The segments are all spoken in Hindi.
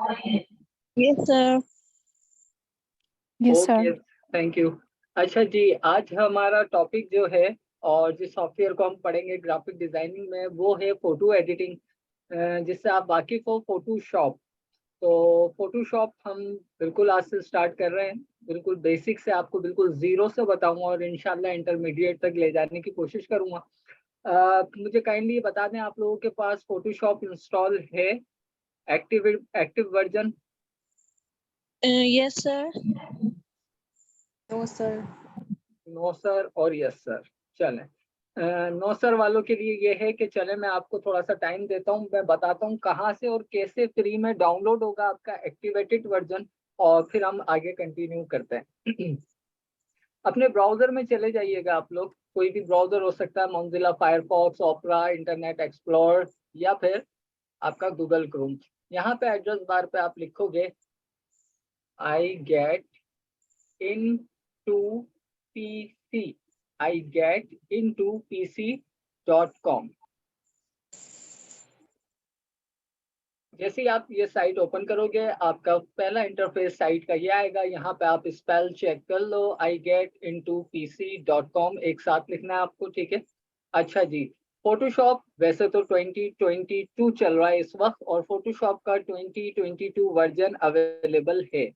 Yes, sir. Yes, okay, sir. Thank you. अच्छा जी, आज हमारा टॉपिक जो है और जिस सॉफ्टवेयर को हम पढ़ेंगे ग्राफिक डिजाइनिंग में वो है फोटो एडिटिंग, जिससे आप वाकिफ हो, फोटोशॉप। तो फोटोशॉप हम बिल्कुल आज से स्टार्ट कर रहे हैं। बिल्कुल बेसिक से आपको बिल्कुल जीरो से बताऊंगा और इंशाल्लाह इंटरमीडिएट तक ले जाने की कोशिश करूंगा। मुझे काइंडली बता दें, आप लोगों के पास फोटोशॉप इंस्टॉल है? Active active version? Yes, sir. No, sir. No sir और यस सर। चलें, नो सर वालों के लिए ये है कि चले मैं आपको थोड़ा सा टाइम देता हूँ, मैं बताता हूँ कहाँ से और कैसे फ्री में डाउनलोड होगा आपका एक्टिवेटेड वर्जन, और फिर हम आगे कंटिन्यू करते हैं। अपने ब्राउजर में चले जाइएगा आप लोग, कोई भी ब्राउजर हो सकता है, मोजिला फायरफॉक्स, ओपरा, इंटरनेट एक्सप्लोरर, या फिर आपका गूगल क्रोम। यहाँ पे एड्रेस बार पे आप लिखोगे I get into PC, I get into pc.com। जैसे ही आप ये साइट ओपन करोगे, आपका पहला इंटरफेस साइट का ये आएगा। यहाँ पे आप स्पेल चेक कर लो, आई गेट इन टू pc.com एक साथ लिखना है आपको, ठीक है। अच्छा जी, फोटोशॉप वैसे तो 2022 चल रहा है इस वक्त, और फोटोशॉप का 2022 वर्जन अवेलेबल है,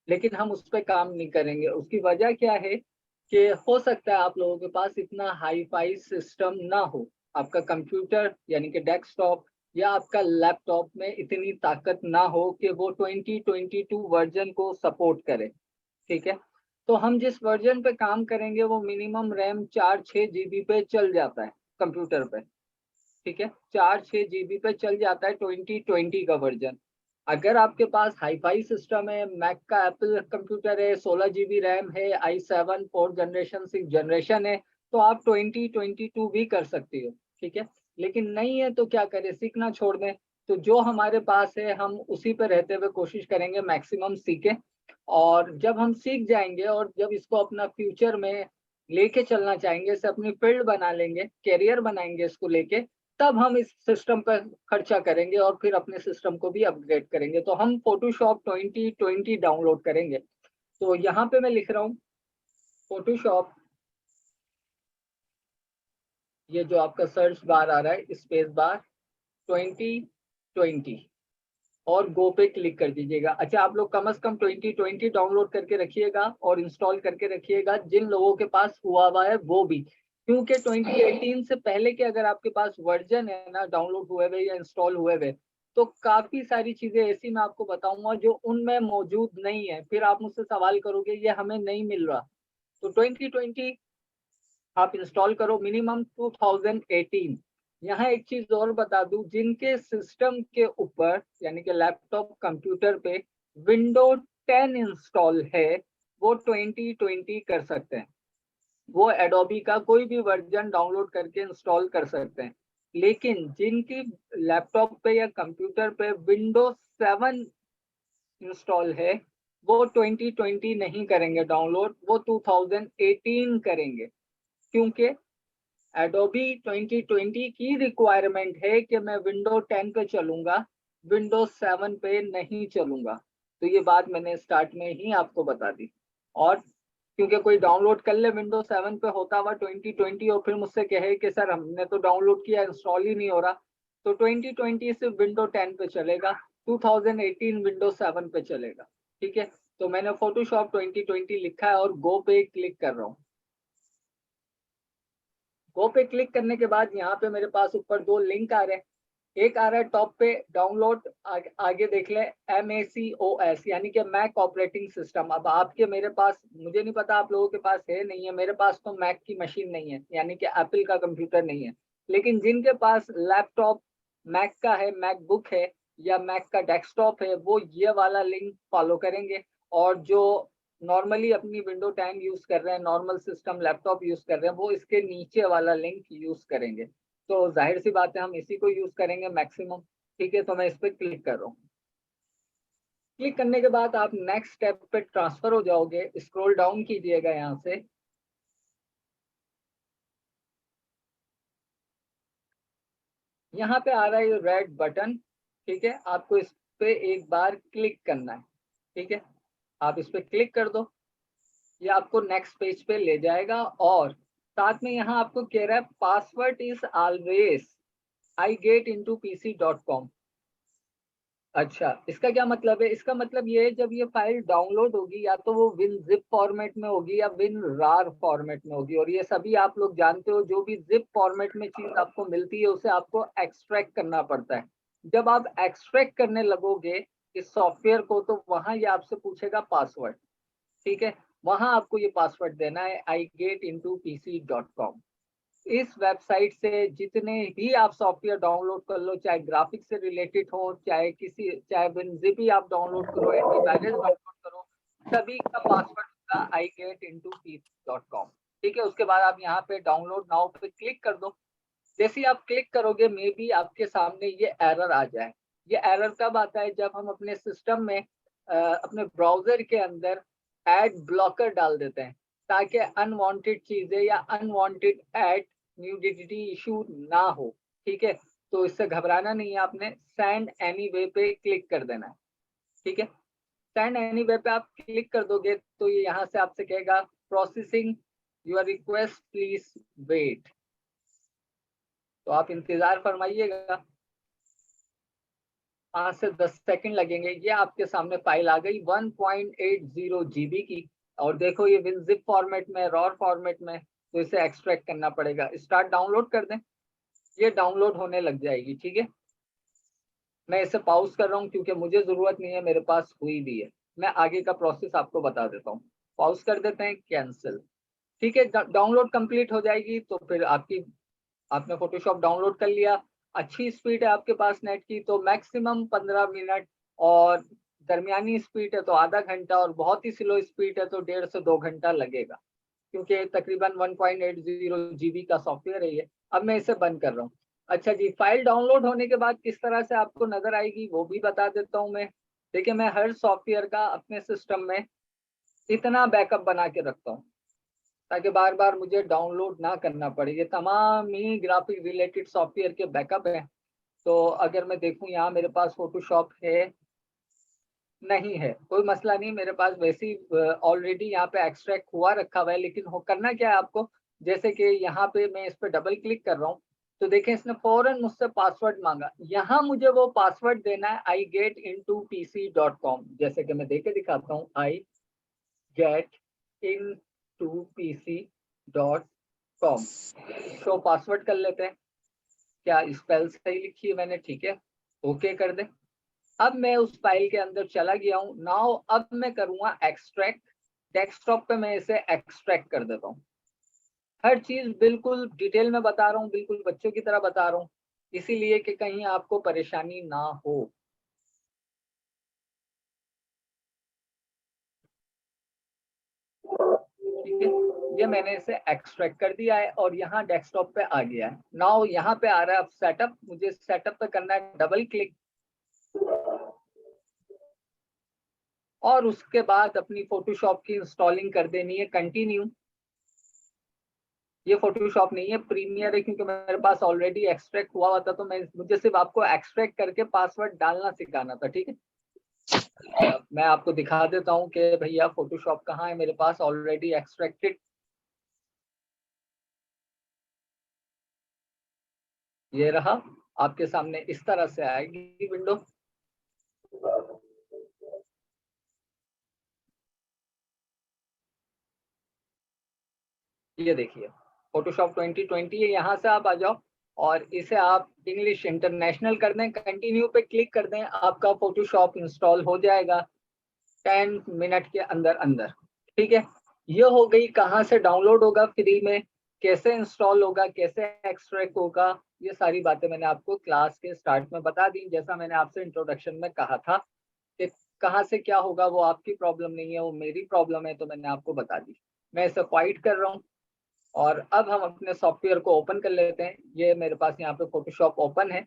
लेकिन हम उस पर काम नहीं करेंगे। उसकी वजह क्या है कि हो सकता है आप लोगों के पास इतना हाई फाई सिस्टम ना हो, आपका कंप्यूटर यानी कि डेस्कटॉप या आपका लैपटॉप में इतनी ताकत ना हो कि वो 2022 वर्जन को सपोर्ट करे, ठीक है। तो हम जिस वर्जन पे काम करेंगे वो मिनिमम रैम 4-6 GB पे चल जाता है कंप्यूटर पे, ठीक है। 4-6 GB पे चल जाता है 2020 का वर्जन। अगर आपके पास हाई फाई सिस्टम है, मैक का एप्पल कंप्यूटर है, 16 GB रैम है, i7 4th generation 6th generation है, तो आप 2022 भी कर सकते हो, ठीक है। लेकिन नहीं है तो क्या करें, सीखना छोड़ दें। तो जो हमारे पास है हम उसी पे रहते हुए कोशिश करेंगे मैक्सिमम सीखें, और जब हम सीख जाएंगे और जब इसको अपना फ्यूचर में लेके चलना चाहेंगे, इसे अपनी फील्ड बना लेंगे, कैरियर बनाएंगे इसको लेके, तब हम इस सिस्टम पर खर्चा करेंगे और फिर अपने सिस्टम को भी अपग्रेड करेंगे। तो हम फोटोशॉप 2020 डाउनलोड करेंगे। तो यहाँ पे मैं लिख रहा हूँ फोटोशॉप, ये जो आपका सर्च बार आ रहा है, स्पेस बार 2020, और गो पे क्लिक कर दीजिएगा। अच्छा, आप लोग कम से कम 2020 डाउनलोड करके रखिएगा और इंस्टॉल करके रखिएगा, जिन लोगों के पास हुआ है वो भी, क्योंकि 2018 से पहले के अगर आपके पास वर्जन है ना डाउनलोड हुए हुए या इंस्टॉल हुए हुए, तो काफी सारी चीजें ऐसी मैं आपको बताऊंगा जो उनमें मौजूद नहीं है, फिर आप मुझसे सवाल करोगे ये हमें नहीं मिल रहा। तो 2020 आप इंस्टॉल करो, मिनिमम 2018। यहाँ एक चीज और बता दूं, जिनके सिस्टम के ऊपर यानी कि लैपटॉप कंप्यूटर पे विंडो 10 इंस्टॉल है, वो 2020 कर सकते हैं, वो एडोबी का कोई भी वर्जन डाउनलोड करके इंस्टॉल कर सकते हैं। लेकिन जिनकी लैपटॉप पे या कंप्यूटर पे विंडोज 7 इंस्टॉल है, वो 2020 नहीं करेंगे डाउनलोड, वो 2018 करेंगे, क्योंकि एडोबी 2020 की रिक्वायरमेंट है कि मैं विंडो 10 पे चलूंगा, विंडोज 7 पे नहीं चलूंगा। तो ये बात मैंने स्टार्ट में ही आपको बता दी। और क्योंकि कोई डाउनलोड कर ले विंडोज 7 पे होता हुआ 2020 और फिर मुझसे कहे कि सर हमने तो डाउनलोड किया, इंस्टॉल ही नहीं हो रहा, तो 2020 सिर्फ विंडो 10 पे चलेगा, 2018 विंडोज 7 पे चलेगा, ठीक है। तो मैंने फोटोशॉप 2020 लिखा है और गो पे क्लिक कर रहा हूँ। गो पे क्लिक करने के बाद यहाँ पे मेरे पास ऊपर दो लिंक आ रहे हैं। एक आ रहा है टॉप पे डाउनलोड, आगे देख ले MACOS यानी कि मैक ऑपरेटिंग सिस्टम। अब आपके मेरे पास, मुझे नहीं पता आप लोगों के पास है नहीं है, मेरे पास तो मैक की मशीन नहीं है यानी कि एप्पल का कंप्यूटर नहीं है। लेकिन जिनके पास लैपटॉप मैक का है, मैकबुक है या मैक का डेस्कटॉप है, वो ये वाला लिंक फॉलो करेंगे। और जो नॉर्मली अपनी विंडो 10 यूज कर रहे हैं, नॉर्मल सिस्टम लैपटॉप यूज कर रहे हैं, वो इसके नीचे वाला लिंक यूज करेंगे। तो जाहिर सी बात है हम इसी को यूज करेंगे मैक्सिमम, ठीक है। तो मैं इस पर क्लिक कर रहा हूँ। क्लिक करने के बाद आप नेक्स्ट स्टेप पे ट्रांसफर हो जाओगे, स्क्रॉल डाउन कीजिएगा यहाँ से। यहाँ पे आ रहा है ये रेड बटन, ठीक है, आपको इस पे एक बार क्लिक करना है, ठीक है। आप इस पे क्लिक कर दो, ये आपको नेक्स्ट पेज पे ले जाएगा और साथ में यहाँ आपको कह रहा है पासवर्ड इज ऑलवेज iGetIntoPC.com। अच्छा, इसका क्या मतलब है? इसका मतलब ये है जब ये फाइल डाउनलोड होगी या तो वो WinZip फॉर्मेट में होगी या WinRAR फॉर्मेट में होगी, और ये सभी आप लोग जानते हो जो भी जिप फॉर्मेट में चीज आपको मिलती है उसे आपको एक्सट्रैक्ट करना पड़ता है। जब आप एक्सट्रैक्ट करने लगोगे इस सॉफ्टवेयर को तो वहां ये आपसे पूछेगा पासवर्ड, ठीक है। वहां आपको ये पासवर्ड देना है iGetIntoPC.com। इस वेबसाइट से जितने भी आप सॉफ्टवेयर डाउनलोड कर लो, चाहे ग्राफिक्स से रिलेटेड हो, चाहे WinZip ही आप डाउनलोड करो, एंटीवायरस डाउनलोड करो, सभी का पासवर्ड होगा iGetIntoPC.com, ठीक है। उसके बाद आप यहाँ पे डाउनलोड नाउ पे क्लिक कर दो। जैसे ही आप क्लिक करोगे मे बी आपके सामने ये एरर आ जाए। ये एरर कब आता है? जब हम अपने सिस्टम में अपने ब्राउजर के अंदर एड ब्लॉकर डाल देते हैं ताकि अनवांटेड चीजें या अनवांटेड एड न्यूडिटी इशू ना हो, ठीक है। तो इससे घबराना नहीं है, आपने सेंड एनीवे पे क्लिक कर देना है, ठीक है। सेंड एनीवे पे आप क्लिक कर दोगे तो ये यहाँ से आपसे कहेगा processing your request please wait, तो आप इंतजार फरमाइएगा, 5 से 10 सेकंड लगेंगे। ये आपके सामने फाइल आ गई 1.80 GB की, और देखो ये WinZip फॉर्मेट में, रॉर फॉर्मेट में, तो इसे एक्सट्रैक्ट करना पड़ेगा। स्टार्ट डाउनलोड कर दें, ये डाउनलोड होने लग जाएगी, ठीक है। मैं इसे पॉज कर रहा हूँ क्योंकि मुझे जरूरत नहीं है, मेरे पास हुई भी है। मैं आगे का प्रोसेस आपको बता देता हूँ। पॉज कर देते हैं, कैंसिल, ठीक है। डाउनलोड कंप्लीट हो जाएगी तो फिर आपने फोटोशॉप डाउनलोड कर लिया, अच्छी स्पीड है आपके पास नेट की तो मैक्सिमम 15 मिनट, और दरमियानी स्पीड है तो आधा घंटा, और बहुत ही स्लो स्पीड है तो 1.5 से 2 घंटा लगेगा, क्योंकि तकरीबन 1.80 GB का सॉफ्टवेयर है ये। अब मैं इसे बंद कर रहा हूँ। अच्छा जी, फाइल डाउनलोड होने के बाद किस तरह से आपको नजर आएगी वो भी बता देता हूँ मैं। देखिए, मैं हर सॉफ्टवेयर का अपने सिस्टम में इतना बैकअप बना के रखता हूँ ताकि बार बार मुझे डाउनलोड ना करना पड़े। ये तमाम ही ग्राफिक रिलेटेड सॉफ्टवेयर के बैकअप है। तो अगर मैं देखूं यहाँ मेरे पास फोटोशॉप है, नहीं है, कोई मसला नहीं, मेरे पास वैसे ही ऑलरेडी यहाँ पे एक्सट्रैक्ट हुआ रखा हुआ है। लेकिन करना क्या है आपको, जैसे कि यहाँ पे मैं इस पे डबल क्लिक कर रहा हूँ तो देखें इसने फौरन मुझसे पासवर्ड मांगा। यहाँ मुझे वो पासवर्ड देना है iGetIntoPC.com। जैसे कि मैं देके दिखाता हूँ, iGetIntoPC.com। शो पासवर्ड कर लेते हैं, क्या स्पेल सही लिखी है मैंने? ठीक है, ओके कर दे। अब मैं उस फाइल के अंदर चला गया हूँ। नाउ अब मैं करूंगा एक्सट्रैक्ट। डेस्कटॉप पे मैं इसे एक्सट्रैक्ट कर देता हूँ। हर चीज बिल्कुल डिटेल में बता रहा हूँ, बिल्कुल बच्चों की तरह बता रहा हूँ, इसीलिए कि कहीं आपको परेशानी ना हो। ठीक है, ये मैंने इसे एक्सट्रैक्ट कर दिया है और यहाँ डेस्कटॉप पे आ गया है। नाउ यहाँ पे आ रहा है अब सेटअप। मुझे सेटअप पे करना है डबल क्लिक, और उसके बाद अपनी फोटोशॉप की इंस्टॉलिंग कर देनी है, कंटिन्यू। ये फोटोशॉप नहीं है, प्रीमियर है, क्योंकि मेरे पास ऑलरेडी एक्सट्रैक्ट हुआ था तो मुझे सिर्फ आपको एक्सट्रैक्ट करके पासवर्ड डालना सिखाना था, ठीक है। मैं आपको दिखा देता हूँ कि भैया फोटोशॉप कहाँ है मेरे पास ऑलरेडी एक्सट्रैक्टेड। ये रहा आपके सामने, इस तरह से आएगी विंडो। ये देखिए फोटोशॉप 2020 है। यहाँ से आप आ जाओ और इसे आप इंग्लिश इंटरनेशनल कर दें, कंटिन्यू पे क्लिक कर दें, आपका फोटोशॉप इंस्टॉल हो जाएगा 10 मिनट के अंदर अंदर, ठीक है। ये हो गई कहाँ से डाउनलोड होगा फ्री में, कैसे इंस्टॉल होगा, कैसे एक्सट्रैक्ट होगा, ये सारी बातें मैंने आपको क्लास के स्टार्ट में बता दी। जैसा मैंने आपसे इंट्रोडक्शन में कहा था कि कहाँ से क्या होगा वो आपकी प्रॉब्लम नहीं है, वो मेरी प्रॉब्लम है, तो मैंने आपको बता दी। मैं इसे फाइट कर रहा हूँ और अब हम अपने सॉफ्टवेयर को ओपन कर लेते हैं। ये मेरे पास यहाँ पे फोटोशॉप ओपन है।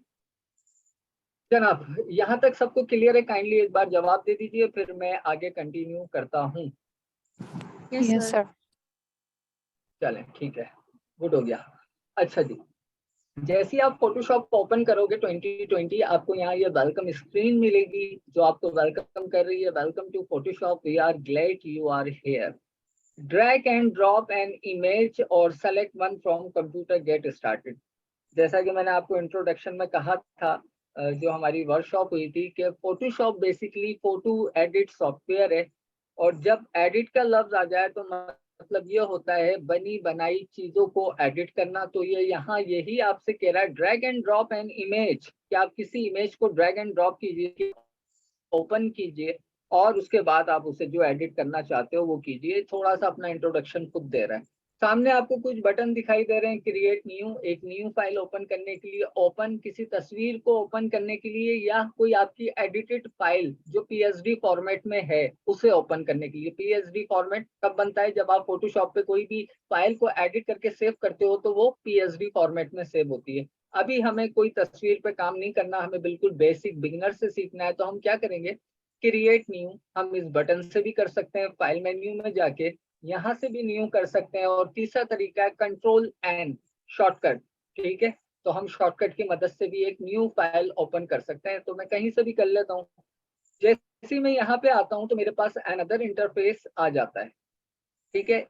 जनाब, यहाँ तक सबको क्लियर है? काइंडली एक बार जवाब दे दीजिए, फिर मैं आगे कंटिन्यू करता हूँ। Yes sir. चलें, ठीक है, गुड हो गया। अच्छा जी, जैसे ही आप फोटोशॉप ओपन करोगे 2020, आपको यहाँ ये वेलकम स्क्रीन मिलेगी जो आपको वेलकम कर रही है, welcome to Photoshop, we are glad you are here, drag and drop an image और select one from computer, get started. जैसा कि मैंने आपको इंट्रोडक्शन में कहा था, जो हमारी वर्कशॉप हुई थी, कि Photoshop basically photo edit software है, और जब एडिट का लफ्ज आ जाए तो मतलब ये होता है बनी बनाई चीजों को एडिट करना। तो ये यहाँ यही आपसे कह रहा है, drag and drop an image, कि आप किसी इमेज को ड्रैग एंड ड्रॉप कीजिए, ओपन कीजिए, और उसके बाद आप उसे जो एडिट करना चाहते हो वो कीजिए। थोड़ा सा अपना इंट्रोडक्शन खुद दे रहा है। सामने आपको कुछ बटन दिखाई दे रहे हैं, क्रिएट न्यू, एक न्यू फाइल ओपन करने के लिए, ओपन किसी तस्वीर को ओपन करने के लिए, या कोई आपकी एडिटेड फाइल जो पीएसडी फॉर्मेट में है उसे ओपन करने के लिए। पीएसडी फॉर्मेट कब बनता है? जब आप फोटोशॉप पे कोई भी फाइल को एडिट करके सेव करते हो तो वो पीएसडी फॉर्मेट में सेव होती है। अभी हमें कोई तस्वीर पे काम नहीं करना, हमें बिल्कुल बेसिक बिगिनर से सीखना है, तो हम क्या करेंगे, क्रिएट न्यू हम इस बटन से भी कर सकते हैं, फाइल मेन्यू में जाके यहाँ से भी न्यू कर सकते हैं, और तीसरा तरीका है कंट्रोल एन, शॉर्टकट। ठीक है, तो हम शॉर्टकट की मदद से भी एक न्यू फाइल ओपन कर सकते हैं। तो मैं कहीं से भी कर लेता हूँ। जैसे मैं यहाँ पे आता हूँ तो मेरे पास अनदर इंटरफेस आ जाता है। ठीक है,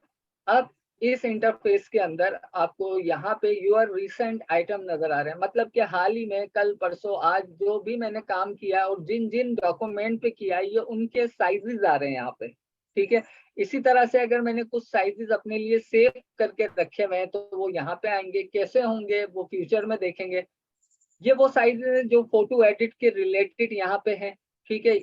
अब इस इंटरफेस के अंदर आपको यहाँ पे यूर रिसेंट आइटम नजर आ रहे हैं, मतलब कि हाल ही में, कल परसों आज जो भी मैंने काम किया और जिन जिन डॉक्यूमेंट पे किया, ये उनके साइजेस आ रहे हैं यहाँ पे। ठीक है, इसी तरह से अगर मैंने कुछ साइजेस अपने लिए सेव करके रखे हुए हैं तो वो यहाँ पे आएंगे, कैसे होंगे वो फ्यूचर में देखेंगे। ये वो साइजेस हैं जो फोटो एडिट के रिलेटेड यहाँ पे हैं। ठीक है,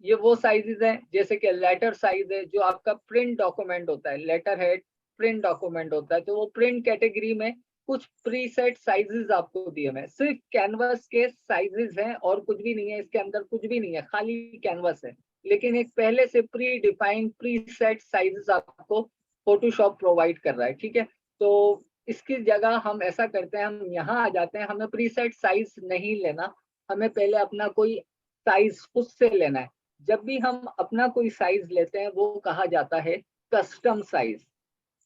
ये वो साइजेस हैं जैसे कि लेटर साइज है, जो आपका प्रिंट डॉक्यूमेंट होता है, लेटर हेड प्रिंट डॉक्यूमेंट होता है, तो वो प्रिंट कैटेगरी में कुछ प्रीसेट साइजेस आपको दिए हुए हैं। सिर्फ कैनवस के साइजेस हैं और कुछ भी नहीं है, इसके अंदर कुछ भी नहीं है, खाली कैनवस है। लेकिन एक पहले से प्री डिफाइंड प्रीसेट साइजेस आपको फोटोशॉप प्रोवाइड कर रहा है। ठीक है, तो इसकी जगह हम ऐसा करते हैं, हम यहाँ आ जाते हैं, हमें प्रीसेट साइज नहीं लेना, हमें पहले अपना कोई साइज खुद से लेना है। जब भी हम अपना कोई साइज लेते हैं वो कहा जाता है कस्टम साइज।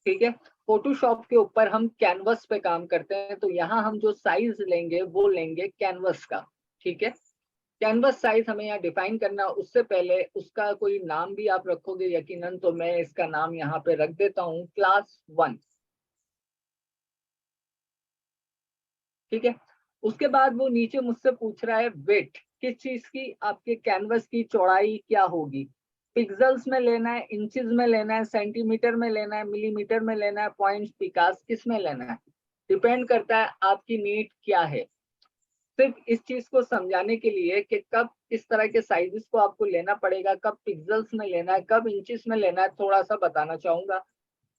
ठीक है, फोटोशॉप के ऊपर हम कैनवस पे काम करते हैं, तो यहाँ हम जो साइज लेंगे वो लेंगे कैनवस का। ठीक है, कैनवस साइज हमें यहाँ डिफाइन करना, उससे पहले उसका कोई नाम भी आप रखोगे यकीनन, तो मैं इसका नाम यहाँ पे रख देता हूँ क्लास 1। ठीक है, उसके बाद वो नीचे मुझसे पूछ रहा है वेट, किस चीज की, आपके कैनवस की चौड़ाई क्या होगी, पिक्सल्स में लेना है, इंचेस में लेना है, सेंटीमीटर में लेना है, मिलीमीटर में लेना है, पॉइंट्स पिकास किस में लेना है, डिपेंड करता है आपकी नीड क्या है। सिर्फ इस चीज को समझाने के लिए कि कब इस तरह के साइजेस को आपको लेना पड़ेगा, कब पिक्सल्स में लेना है, कब इंचेस में लेना है, थोड़ा सा बताना चाहूंगा।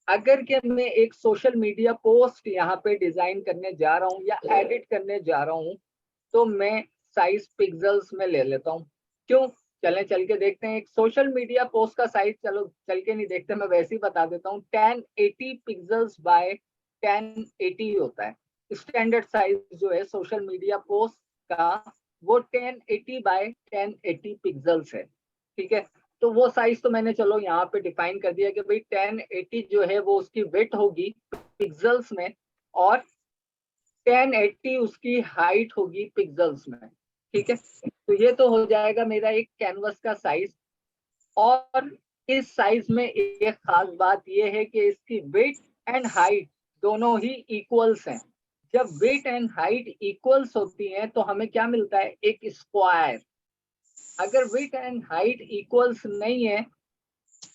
अगर कि मैं एक सोशल मीडिया पोस्ट यहाँ पे डिजाइन करने जा रहा हूँ या एडिट करने जा रहा हूँ, तो मैं साइज पिक्सल्स में ले लेता हूँ। क्यों? चलें चल के देखते हैं। एक सोशल मीडिया पोस्ट का साइज, चलो चल के नहीं देखते, मैं वैसे ही बता देता हूँ, 1080 पिक्सल्स बाय 1080 होता है स्टैंडर्ड साइज जो है सोशल मीडिया पोस्ट का, वो 1080 बाय 1080 पिक्सल्स है। ठीक है, तो वो साइज तो मैंने चलो यहाँ पे डिफाइन कर दिया कि भाई 1080 जो है वो उसकी विड्थ होगी पिक्सल्स में, और 1080 उसकी हाइट होगी पिक्सल्स में। ठीक है, तो ये तो हो जाएगा मेरा एक कैनवस का साइज। और इस साइज में एक खास बात यह है कि इसकी विड्थ एंड हाइट दोनों ही इक्वल्स हैं। जब विड्थ एंड हाइट इक्वल्स होती हैं तो हमें क्या मिलता है, एक स्क्वायर। अगर विड्थ एंड हाइट इक्वल्स नहीं है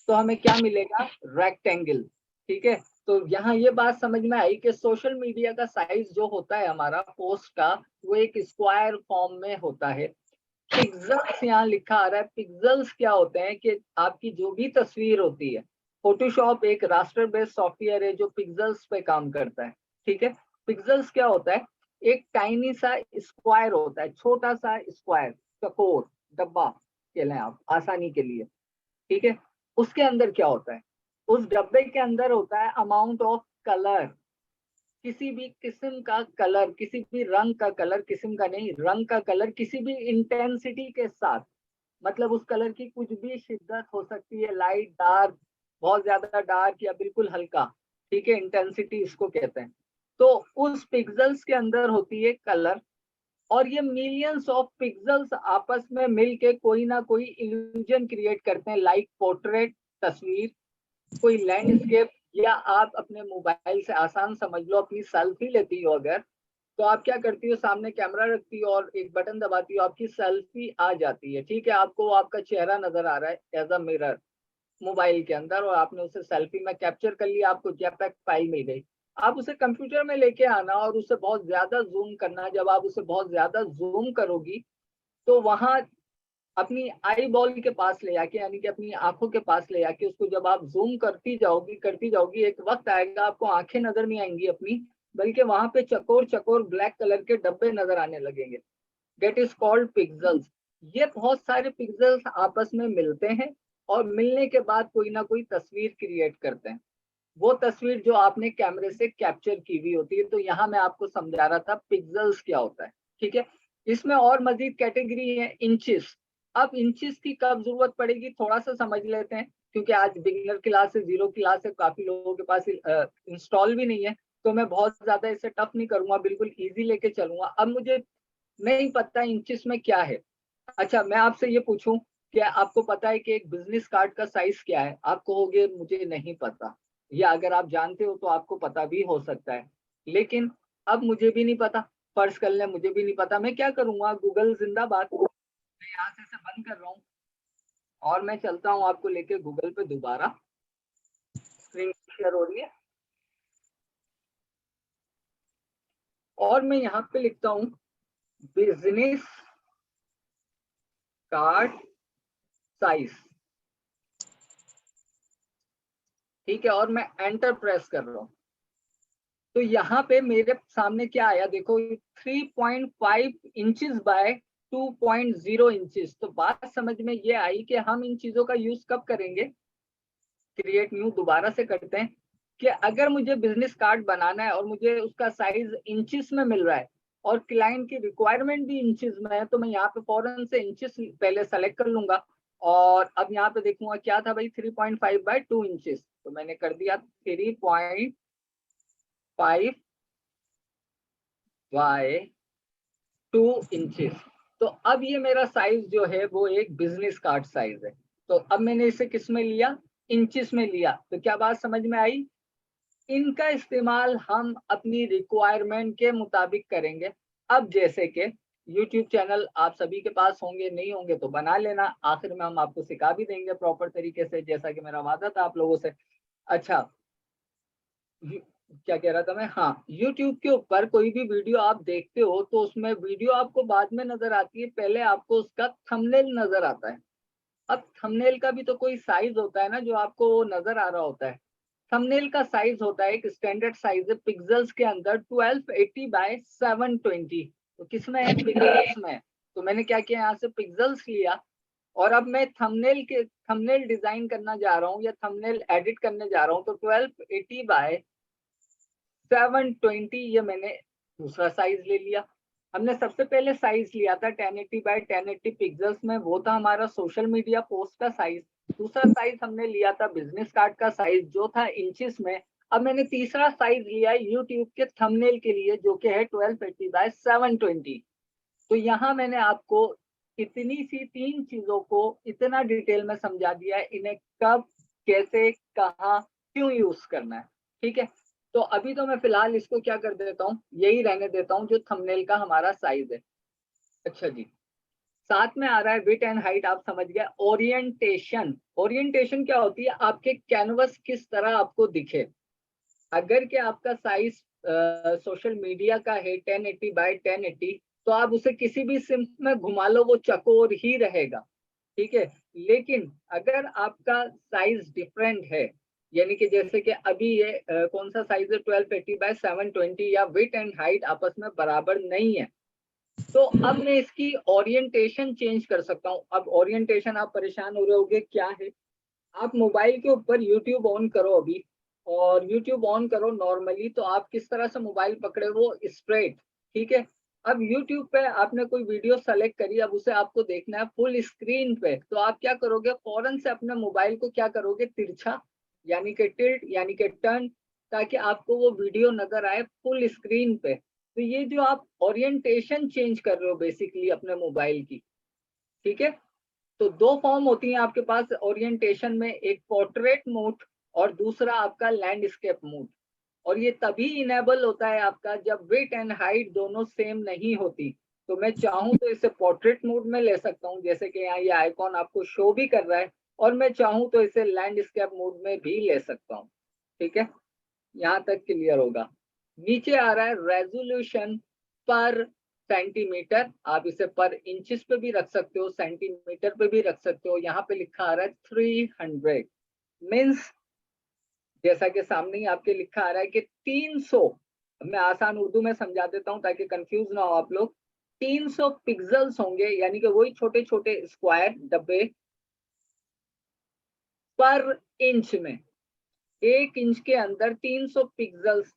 तो हमें क्या मिलेगा, रेक्टेंगल। ठीक है, तो यहाँ ये बात समझ में आई कि सोशल मीडिया का साइज जो होता है हमारा पोस्ट का, वो एक स्क्वायर फॉर्म में होता है। पिक्सल्स यहाँ लिखा आ रहा है, पिक्सल्स क्या होते हैं कि आपकी जो भी तस्वीर होती है, फोटोशॉप एक रास्टर बेस्ड सॉफ्टवेयर है जो पिक्सल्स पे काम करता है। ठीक है, पिक्सल्स क्या होता है, एक टाइनी सा स्क्वायर होता है, छोटा सा स्क्वायर, चकोर डब्बा कह लें आप आसानी के लिए। ठीक है, उसके अंदर क्या होता है, उस डब्बे के अंदर होता है अमाउंट ऑफ कलर, किसी भी किस्म का कलर, किसी भी रंग का कलर, किस्म का नहीं, रंग का कलर किसी भी इंटेंसिटी के साथ, मतलब उस कलर की कुछ भी शिद्दत हो सकती है, लाइट डार्क, बहुत ज्यादा डार्क या बिल्कुल हल्का। ठीक है, इंटेंसिटी इसको कहते हैं। तो उस पिक्सेल्स के अंदर होती है कलर, और ये मिलियंस ऑफ पिक्सेल्स आपस में मिलके कोई ना कोई इल्यूजन क्रिएट करते हैं, लाइक पोर्ट्रेट, तस्वीर, कोई लैंडस्केप, या आप अपने मोबाइल से आसान समझ लो, अपनी सेल्फी लेती हो अगर, तो आप क्या करती हो, सामने कैमरा रखती हो और एक बटन दबाती हो, आपकी सेल्फी आ जाती है, ठीक है, आपको आपका चेहरा नजर आ रहा है एज अ मिरर मोबाइल के अंदर, और आपने उसे सेल्फी में कैप्चर कर लिया, आपको जेपीईजी फाइल मिल गई। आप उसे कंप्यूटर में लेके आना और उसे बहुत ज्यादा जूम करना। जब आप उसे बहुत ज्यादा जूम करोगी तो वहां अपनी आई बॉल के पास ले जाके, यानी कि अपनी आंखों के पास ले जाके उसको जब आप जूम करती जाओगी, एक वक्त आएगा आपको आंखें नजर नहीं आएंगी अपनी, बल्कि वहां पे चकोर चकोर ब्लैक कलर के डब्बे नजर आने लगेंगे। Gate is called pixels. ये बहुत सारे पिक्सेल्स आपस में मिलते हैं और मिलने के बाद कोई ना कोई तस्वीर क्रिएट करते हैं। वो तस्वीर जो आपने कैमरे से कैप्चर की हुई होती है। तो यहाँ मैं आपको समझा रहा था पिक्सेल्स क्या होता है, ठीक है। इसमें और मजीद कैटेगरी है इंचेस। अब इंचेस की कब जरूरत पड़ेगी थोड़ा सा समझ लेते हैं, क्योंकि आज बिगिनर क्लास है, जीरो क्लास है, काफी लोगों के पास इंस्टॉल भी नहीं है, तो मैं बहुत ज्यादा इसे टफ नहीं करूंगा, बिल्कुल इजी लेके चलूंगा। अब मुझे नहीं पता इंचेस में क्या है। अच्छा, मैं आपसे ये पूछूं, क्या आपको पता है कि एक बिजनेस कार्ड का साइज क्या है? आप कहोगे मुझे नहीं पता, या अगर आप जानते हो तो आपको पता भी हो सकता है, लेकिन अब मुझे भी नहीं पता। फर्ज कर लें मुझे भी नहीं पता, मैं क्या करूंगा, गूगल जिंदाबाद। मैं यहाँ से इसे बंद कर रहा हूँ और मैं चलता हूँ आपको लेके गूगल पे दोबारा। स्क्रीन शेयर हो रही है और मैं यहाँ पे लिखता हूँ बिजनेस कार्ड साइज, ठीक है, और मैं एंटर प्रेस कर रहा हूँ। तो यहाँ पे मेरे सामने क्या आया देखो, 3.5 इंचेस बाय 2.0 इंचेस। तो बात समझ में ये आई कि हम इन चीजों का यूज कब करेंगे। क्रिएट न्यू दोबारा से करते हैं कि अगर मुझे बिजनेस कार्ड बनाना है और मुझे उसका साइज इंचेस में मिल रहा है और क्लाइंट की रिक्वायरमेंट भी इंचेस में है, तो मैं यहाँ पे फौरन से इंचेस पहले सेलेक्ट कर लूंगा। और अब यहाँ पे देखूंगा क्या था भाई, 3.5 बाय 2 इंचेस, तो मैंने कर दिया 3.5 बाय 2 इंचेस। तो अब ये मेरा साइज जो है वो एक बिजनेस कार्ड साइज है। तो अब मैंने इसे किस में लिया, इंचेस में लिया। तो क्या बात समझ में आई, इनका इस्तेमाल हम अपनी रिक्वायरमेंट के मुताबिक करेंगे। अब जैसे कि YouTube चैनल आप सभी के पास होंगे, नहीं होंगे तो बना लेना, आखिर में हम आपको सिखा भी देंगे प्रॉपर तरीके से, जैसा कि मेरा वादा था आप लोगों से। अच्छा, क्या कह रहा था मैं, हाँ, YouTube के ऊपर कोई भी वीडियो आप देखते हो तो उसमें वीडियो आपको बाद में नजर आती है, पहले आपको उसका थंबनेल नजर आता है। अब थंबनेल का भी तो कोई साइज होता है ना जो आपको वो नजर आ रहा होता है। थंबनेल का साइज होता है, एक स्टैंडर्ड साइज है पिक्सेल्स के अंदर 1280 बाय 720। तो किसमें है, पिक्सेल्स में। तो मैंने क्या किया, यहाँ से पिक्सेल्स लिया और अब मैं थंबनेल डिजाइन करना जा रहा हूँ या थंबनेल एडिट करने जा रहा हूँ। तो 1280 बाय 720 ये मैंने दूसरा साइज ले लिया। हमने सबसे पहले साइज लिया था 1080 बाय 1080 पिक्सेल्स में, वो था हमारा सोशल मीडिया पोस्ट का साइज। दूसरा साइज हमने लिया था बिजनेस कार्ड का साइज जो था इंचेस में। अब मैंने तीसरा साइज लिया है यूट्यूब के थंबनेल के लिए जो कि है 1280 बाय 720। तो यहाँ मैंने आपको इतनी सी 3 चीजों को इतना डिटेल में समझा दिया है, इन्हें कब, कैसे, कहाँ, क्यों यूज करना है, ठीक है। तो अभी तो मैं फिलहाल इसको क्या कर देता हूँ, यही रहने देता हूँ जो थंबनेल का हमारा साइज है। अच्छा जी, साथ में आ रहा है विड्थ एंड हाइट, आप समझ गए। ओरिएंटेशन, ओरिएंटेशन क्या होती है, आपके कैनवस किस तरह आपको दिखे। अगर के आपका साइज सोशल मीडिया का है 1080 बाय 1080, तो आप उसे किसी भी सिम में घुमा लो वो चकोर ही रहेगा, ठीक है। लेकिन अगर आपका साइज डिफरेंट है, यानी कि जैसे कि अभी ये कौन सा साइज है 1280 बाय 720, या विड्थ एंड हाइट आपस में बराबर नहीं है, तो अब मैं इसकी ओरिएंटेशन चेंज कर सकता हूँ। अब ओरिएंटेशन आप परेशान हो रहे होगे क्या है। आप मोबाइल के ऊपर यूट्यूब ऑन करो अभी, और यूट्यूब ऑन करो नॉर्मली, तो आप किस तरह से मोबाइल पकड़े वो स्ट्रेट, ठीक है। अब यूट्यूब पे आपने कोई वीडियो सेलेक्ट करी, अब उसे आपको देखना है फुल स्क्रीन पे, तो आप क्या करोगे, फौरन से अपने मोबाइल को क्या करोगे, तिरछा यानी कि टिल्ट यानी कि टर्न ताकि आपको वो वीडियो नजर आए फुल स्क्रीन पे। तो ये जो आप ओरिएंटेशन चेंज कर रहे हो बेसिकली अपने मोबाइल की, ठीक है। तो दो फॉर्म होती हैं आपके पास ओरिएंटेशन में, एक पोर्ट्रेट मोड और दूसरा आपका लैंडस्केप मोड। और ये तभी इनेबल होता है आपका जब विड्थ एंड हाइट दोनों सेम नहीं होती। तो मैं चाहूँ तो इसे पोर्ट्रेट मोड में ले सकता हूँ, जैसे कि यहाँ ये आइकॉन आपको शो भी कर रहा है, और मैं चाहूँ तो इसे लैंडस्केप मोड में भी ले सकता हूँ, ठीक है। यहाँ तक क्लियर होगा। नीचे आ रहा है रेजोल्यूशन पर सेंटीमीटर, आप इसे पर इंचेस पे भी रख सकते हो, सेंटीमीटर पे भी रख सकते हो। यहाँ पे लिखा आ रहा है 300 मीन्स, जैसा कि सामने ही आपके लिखा आ रहा है कि 300, मैं आसान उर्दू में समझा देता हूँ ताकि कंफ्यूज ना हो आप लोग। 300 पिक्सल्स होंगे, यानी कि वही छोटे छोटे स्क्वायर डब्बे पर इंच में, 1 इंच के अंदर 300 पिक्सल्स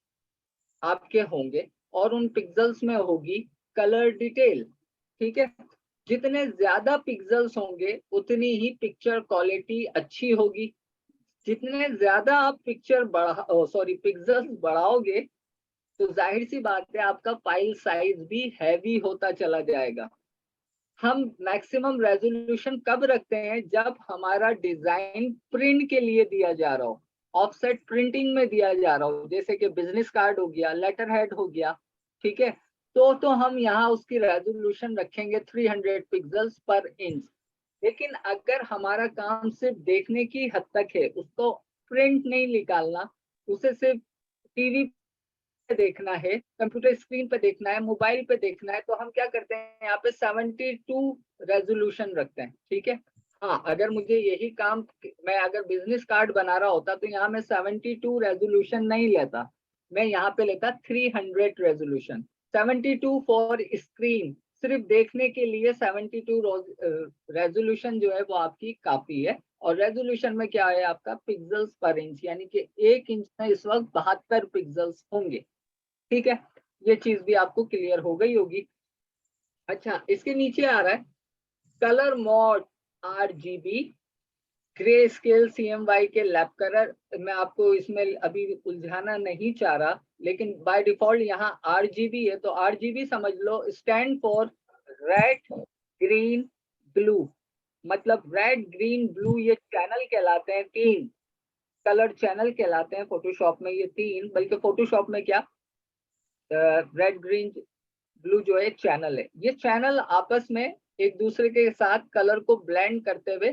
आपके होंगे, और उन पिक्सल्स में होगी कलर डिटेल, ठीक है। जितने ज्यादा पिक्सल्स होंगे उतनी ही पिक्चर क्वालिटी अच्छी होगी। जितने ज्यादा आप पिक्सल्स बढ़ाओगे तो जाहिर सी बात है आपका फाइल साइज भी हैवी होता चला जाएगा। हम मैक्सिमम रेजोल्यूशन कब रखते हैं? जब हमारा डिजाइन प्रिंट के लिए दिया जा रहा हो, ऑफसेट प्रिंटिंग में दिया जा रहा हो, जैसे कि बिजनेस कार्ड हो गया, लेटर हेड हो गया, ठीक है। तो हम यहाँ उसकी रेजोल्यूशन रखेंगे 300 पिक्सल्स पर इंच। लेकिन अगर हमारा काम सिर्फ देखने की हद तक है, उसको प्रिंट नहीं निकालना, उसे सिर्फ टीवी पे देखना है, कंप्यूटर स्क्रीन पे देखना है, मोबाइल पे देखना है, तो हम क्या करते हैं यहाँ पे 72 रेजोल्यूशन रखते हैं, ठीक है। हाँ, अगर मुझे यही काम, मैं अगर बिजनेस कार्ड बना रहा होता तो यहाँ मैं 72 रेजोल्यूशन नहीं लेता, मैं यहाँ पे लेता 300 रेजोल्यूशन। 72 फॉर स्क्रीन, सिर्फ देखने के लिए 72 रेजोल्यूशन जो है वो आपकी काफी है। और रेजोल्यूशन में क्या है आपका पिक्सल्स पर इंच, यानी कि 1 इंच में इस वक्त 72 पिक्सल्स होंगे, ठीक है। ये चीज भी आपको क्लियर हो गई होगी। अच्छा, इसके नीचे आ रहा है colour mode RGB grey scale CMY के लैब कलर। मैं आपको इसमें अभी उलझाना नहीं चाह रहा, लेकिन बाय डिफॉल्ट यहाँ RGB है, तो RGB समझ लो stand for red green blue. मतलब रेड ग्रीन ब्लू ये चैनल कहलाते हैं, 3 कलर चैनल कहलाते हैं फोटोशॉप में, ये 3, बल्कि फोटोशॉप में क्या, रेड ग्रीन ब्लू जो है चैनल है। ये चैनल आपस में एक दूसरे के साथ कलर को ब्लेंड करते हुए,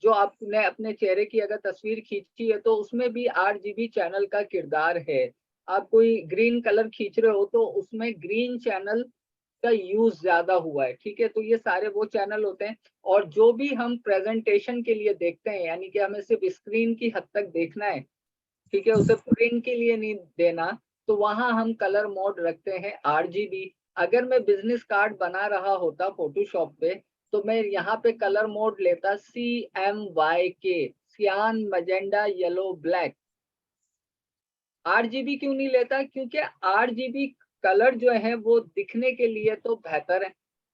जो आपने अपने चेहरे की अगर तस्वीर खींची है तो उसमें भी RGB चैनल का किरदार है। आप कोई ग्रीन कलर खींच रहे हो तो उसमें ग्रीन चैनल का यूज ज्यादा हुआ है, ठीक है। तो ये सारे वो चैनल होते हैं। और जो भी हम प्रेजेंटेशन के लिए देखते हैं, यानी कि हमें सिर्फ स्क्रीन की हद तक देखना है, ठीक है, उसे प्रिंट के लिए नहीं देना, तो वहां हम कलर मोड रखते हैं RGB। अगर मैं बिजनेस कार्ड बना रहा होता फोटोशॉप पे तो मैं यहाँ पे कलर मोड लेता CMYK, सियान मजेंडा येलो ब्लैक। RGB क्यों नहीं लेता? क्योंकि RGB कलर जो है वो दिखने के लिए तो बेहतर है,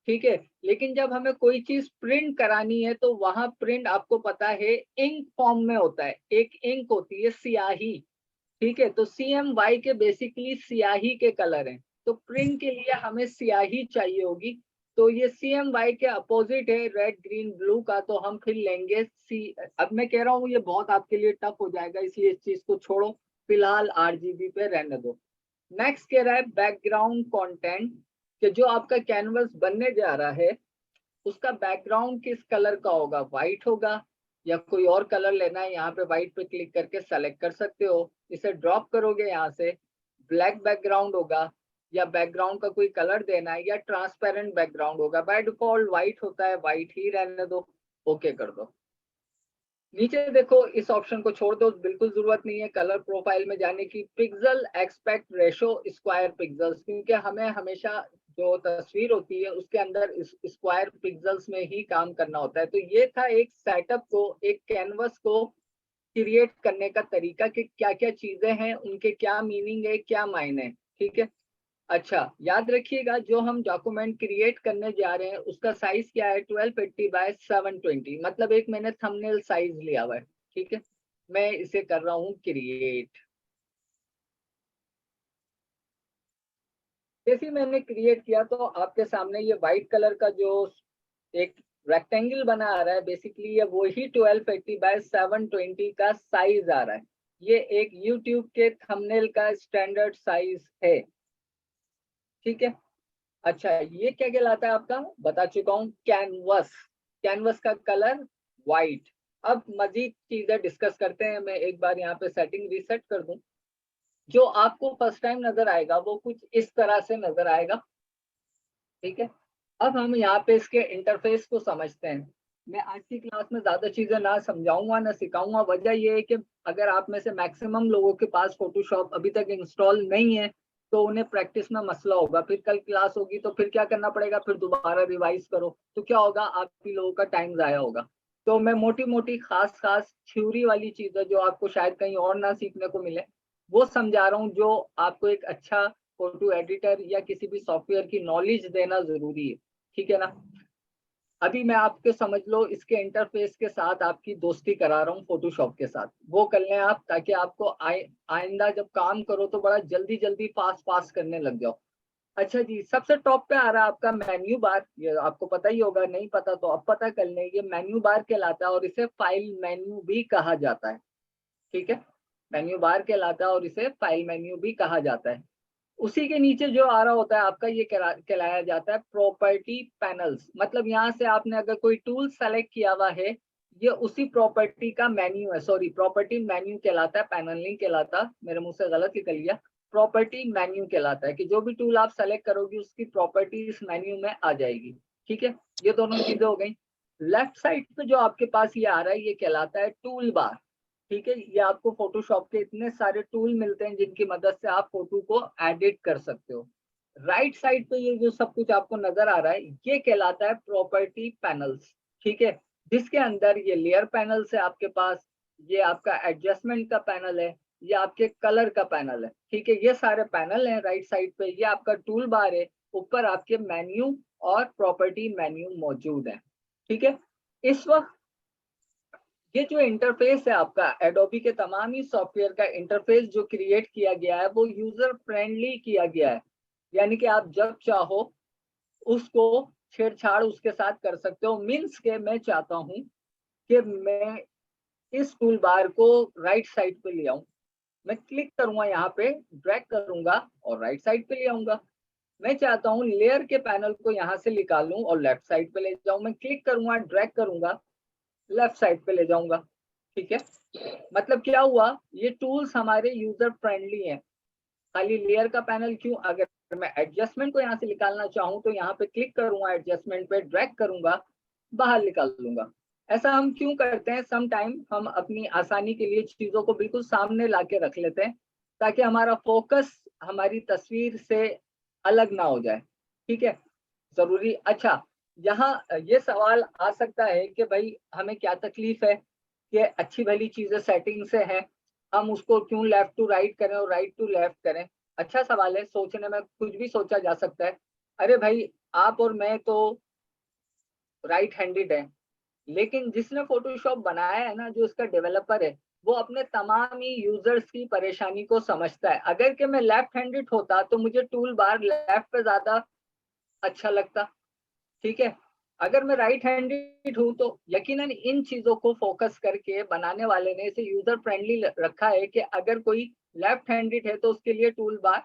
ठीक है, लेकिन जब हमें कोई चीज प्रिंट करानी है तो वहां प्रिंट आपको पता है इंक फॉर्म में होता है, एक इंक होती है स्याही, ठीक है। तो CMY के बेसिकली स्याही के कलर हैं, तो प्रिंट के लिए हमें स्याही चाहिए होगी। तो ये CMY के अपोजिट है रेड ग्रीन ब्लू का, तो हम फिर लेंगे अब मैं कह रहा हूँ ये बहुत आपके लिए टफ हो जाएगा, इसलिए इस चीज को छोड़ो, फिलहाल RGB पे रहने दो। नेक्स्ट कह रहा है बैकग्राउंड कंटेंट, कि जो आपका कैनवस बनने जा रहा है उसका बैकग्राउंड किस कलर का होगा, व्हाइट होगा या कोई और कलर लेना है, यहाँ पे व्हाइट पे क्लिक करके सेलेक्ट कर सकते हो। इसे ड्रॉप करोगे यहाँ से, ब्लैक बैकग्राउंड होगा, या बैकग्राउंड का कोई कलर देना है, या ट्रांसपेरेंट बैकग्राउंड होगा। बाय डिफॉल्ट व्हाइट होता है, व्हाइट ही रहने दो, ओके कर दो। नीचे देखो, इस ऑप्शन को छोड़ दो, बिल्कुल जरूरत नहीं है कलर प्रोफाइल में जाने की। Pixel expect ratio square pixels, क्योंकि हमें हमेशा जो तस्वीर होती है उसके अंदर स्क्वायर पिक्सल्स में ही काम करना होता है। तो ये था एक सेटअप को, एक कैनवस को क्रिएट करने का तरीका कि क्या क्या चीजें हैं, उनके क्या मीनिंग है, क्या मायने है, ठीक है। अच्छा, याद रखिएगा जो हम डॉक्यूमेंट क्रिएट करने जा रहे हैं उसका साइज क्या है, 1280 बाय 720, मतलब एक मैंने थंबनेल साइज लिया हुआ है, ठीक है। मैं इसे कर रहा हूँ क्रिएट। जैसे मैंने क्रिएट किया तो आपके सामने ये व्हाइट कलर का जो एक रेक्टेंगल बना आ रहा है, बेसिकली ये वही 1280 बाय 720 का साइज आ रहा है। ये एक यूट्यूब के थंबनेल का स्टैंडर्ड साइज है, ठीक है। अच्छा, ये क्या कहलाता है आपका, बता चुका हूँ, कैनवस। कैनवस का कलर व्हाइट। अब मजीद चीजें डिस्कस करते हैं। मैं एक बार यहाँ पे सेटिंग रीसेट कर दूं। जो आपको फर्स्ट टाइम नजर आएगा वो कुछ इस तरह से नजर आएगा, ठीक है। अब हम यहाँ पे इसके इंटरफेस को समझते हैं। मैं आज की क्लास में ज्यादा चीजें ना समझाऊंगा ना सिखाऊंगा। वजह ये है कि अगर आप में से मैक्सिमम लोगों के पास फोटोशॉप अभी तक इंस्टॉल नहीं है तो उन्हें प्रैक्टिस में मसला होगा। फिर कल क्लास होगी तो फिर क्या करना पड़ेगा, फिर दोबारा रिवाइज करो, तो क्या होगा, आप ही लोगों का टाइम जाया होगा। तो मैं मोटी मोटी खास खास थ्योरी वाली चीजें जो आपको शायद कहीं और ना सीखने को मिले वो समझा रहा हूँ, जो आपको एक अच्छा फोटो एडिटर या किसी भी सॉफ्टवेयर की नॉलेज देना जरूरी है, ठीक है ना। अभी मैं आपके समझ लो इसके इंटरफेस के साथ आपकी दोस्ती करा रहा हूँ फोटोशॉप के साथ, वो कर लें आप, ताकि आपको आइंदा जब काम करो तो बड़ा जल्दी जल्दी फास्ट फास्ट करने लग जाओ। अच्छा जी, सबसे टॉप पे आ रहा है आपका मेन्यू बार। ये आपको पता ही होगा, नहीं पता तो अब पता कर लें। ये मेन्यू बार कहलाता है और इसे फाइल मेन्यू भी कहा जाता है, ठीक है। मेन्यू बार कहलाता है और इसे फाइल मेन्यू भी कहा जाता है। उसी के नीचे जो आ रहा होता है आपका, ये कहलाया जाता है प्रॉपर्टी पैनल्स। मतलब यहाँ से आपने अगर कोई टूल सेलेक्ट किया हुआ है, ये उसी प्रॉपर्टी का मेन्यू है। सॉरी, प्रॉपर्टी मेन्यू कहलाता है, पैनल नहीं कहलाता, मेरे मुंह से गलत निकल गया। प्रॉपर्टी मेन्यू कहलाता है कि जो भी टूल आप सेलेक्ट करोगे उसकी प्रॉपर्टी इस मेन्यू में आ जाएगी, ठीक है। ये दोनों चीजें हो गई। लेफ्ट साइड पे जो आपके पास ये आ रहा है ये कहलाता है टूल बार, ठीक है। ये आपको फोटोशॉप के इतने सारे टूल मिलते हैं जिनकी मदद से आप फोटो को एडिट कर सकते हो। राइट साइड पे ये जो सब कुछ आपको नजर आ रहा है ये कहलाता है प्रॉपर्टी पैनल्स, ठीक है। जिसके अंदर ये लेयर पैनल्स है आपके पास, ये आपका एडजस्टमेंट का पैनल है, ये आपके कलर का पैनल है, ठीक है। ये सारे पैनल हैं राइट साइड पे। ये आपका टूल बार है, ऊपर आपके मेन्यू और प्रॉपर्टी मेन्यू मौजूद है, ठीक है। इस वक्त ये जो इंटरफेस है आपका, एडोबी के तमाम ही सॉफ्टवेयर का इंटरफेस जो क्रिएट किया गया है वो यूजर फ्रेंडली किया गया है। यानी कि आप जब चाहो उसको छेड़छाड़ उसके साथ कर सकते हो। मीन्स के मैं चाहता हूं कि मैं इस टूल बार को राइट साइड पे ले आऊं, मैं क्लिक करूंगा यहाँ पे, ड्रैग करूंगा और राइट साइड पे ले आऊंगा। मैं चाहता हूँ लेयर के पैनल को यहाँ से निकालूं और लेफ्ट साइड पे ले जाऊं, मैं क्लिक करूंगा, ड्रैग करूंगा, लेफ्ट साइड पे ले जाऊंगा, ठीक है। मतलब क्या हुआ, ये टूल्स हमारे यूजर फ्रेंडली हैं। खाली लेयर का पैनल क्यों, अगर मैं एडजस्टमेंट को यहाँ से निकालना चाहूँ तो यहाँ पे क्लिक करूंगा, एडजस्टमेंट पे ड्रैग करूंगा, बाहर निकाल लूंगा। ऐसा हम क्यों करते हैं, सम टाइम हम अपनी आसानी के लिए चीजों को बिल्कुल सामने लाके रख लेते हैं ताकि हमारा फोकस हमारी तस्वीर से अलग ना हो जाए, ठीक है। जरूरी, अच्छा, यहाँ ये सवाल आ सकता है कि भाई हमें क्या तकलीफ है कि अच्छी भली चीजें सेटिंग से है, हम उसको क्यों लेफ्ट टू राइट करें और राइट टू लेफ्ट करें। अच्छा सवाल है, सोचने में कुछ भी सोचा जा सकता है। अरे भाई, आप और मैं तो राइट हैंडेड है, लेकिन जिसने फोटोशॉप बनाया है ना, जो इसका डेवलपर है, वो अपने तमाम ही यूजर्स की परेशानी को समझता है। अगर कि मैं लेफ्ट हैंडेड होता तो मुझे टूल बार लेफ्ट पे ज्यादा अच्छा लगता, ठीक है। अगर मैं राइट हैंडेड हूं तो यकीनन इन चीजों को फोकस करके बनाने वाले ने इसे यूजर फ्रेंडली रखा है कि अगर कोई लेफ्ट हैंडेड है तो उसके लिए टूल बार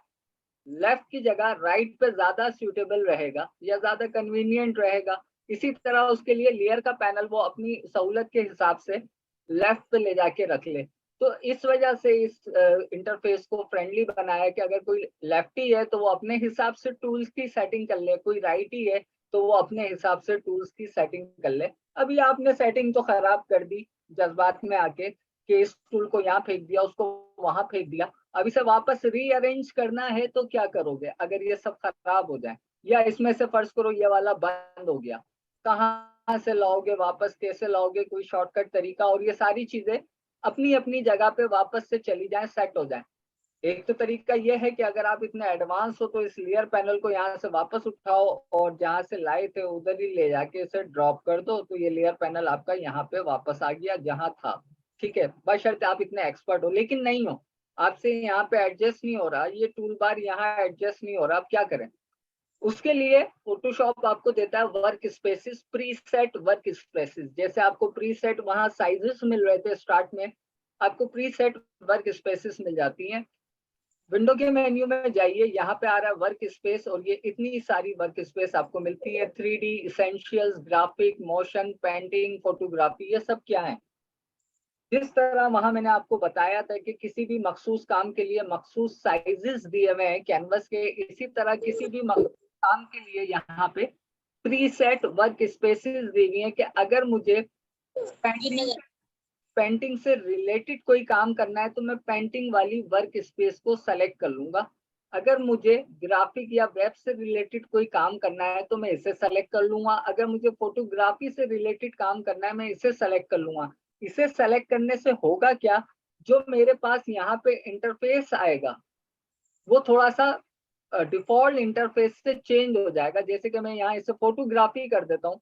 लेफ्ट की जगह राइट पे ज्यादा सूटेबल रहेगा या ज्यादा कन्वीनियंट रहेगा। इसी तरह उसके लिए लेयर का पैनल वो अपनी सहूलत के हिसाब से लेफ्ट पे ले जाके रख ले। तो इस वजह से इस इंटरफेस को फ्रेंडली बनाया कि अगर कोई लेफ्टी है तो वो अपने हिसाब से टूल्स की सेटिंग कर ले, कोई राइटी है तो वो अपने हिसाब से टूल्स की सेटिंग कर ले। अभी आपने सेटिंग तो खराब कर दी जज्बात में आके कि इस टूल को यहाँ फेंक दिया, उसको वहां फेंक दिया। अब इसे वापस रीअरेंज करना है तो क्या करोगे अगर ये सब खराब हो जाए, या इसमें से फर्ज करो ये वाला बंद हो गया, कहाँ से लाओगे वापस, कैसे लाओगे, कोई शॉर्टकट तरीका, और ये सारी चीजें अपनी अपनी जगह पे वापस से चली जाए, सेट हो जाए। एक तो तरीका ये है कि अगर आप इतने एडवांस हो तो इस लेयर पैनल को यहाँ से वापस उठाओ और जहाँ से लाए थे उधर ही ले जाके इसे ड्रॉप कर दो, तो ये लेयर पैनल आपका यहाँ पे वापस आ गया जहाँ था, ठीक है, बशर्ते आप इतने एक्सपर्ट हो। लेकिन नहीं हो आपसे यहाँ पे एडजस्ट नहीं हो रहा, ये टूल बार यहाँ एडजस्ट नहीं हो रहा, आप क्या करें? उसके लिए फोटोशॉप आपको देता है workspaces, preset workspaces. जैसे आपको प्रीसेट वहां साइजेस मिल रहे थे स्टार्ट में, आपको प्रीसेट वर्क स्पेसिस मिल जाती हैं। विंडो के मेन्यू में जाइए, यहाँ पे आ रहा है वर्क स्पेस, और ये इतनी सारी वर्क स्पेस आपको मिलती है। 3D essentials, graphic, motion, painting, photography, ये सब क्या है? जिस तरह वहां मैंने आपको बताया था कि किसी भी मखसूस काम के लिए मखसूस साइजेस दिए हुए हैं कैनवस के, इसी तरह किसी भी मखसूस काम के लिए यहाँ पे प्रीसेट वर्क स्पेसेस दी हुई है कि अगर मुझे पेंटिंग से रिलेटेड कोई काम करना है तो मैं पेंटिंग वाली वर्क स्पेस को सेलेक्ट कर लूंगा। अगर मुझे ग्राफिक या वेब से रिलेटेड कोई काम करना है तो मैं इसे सेलेक्ट कर लूंगा। अगर मुझे फोटोग्राफी से रिलेटेड काम करना है मैं इसे सेलेक्ट कर लूंगा। इसे सेलेक्ट करने से होगा क्या, जो मेरे पास यहाँ पे इंटरफेस आएगा वो थोड़ा सा डिफॉल्ट इंटरफेस से चेंज हो जाएगा। जैसे कि मैं यहाँ इसे फोटोग्राफी कर देता हूँ,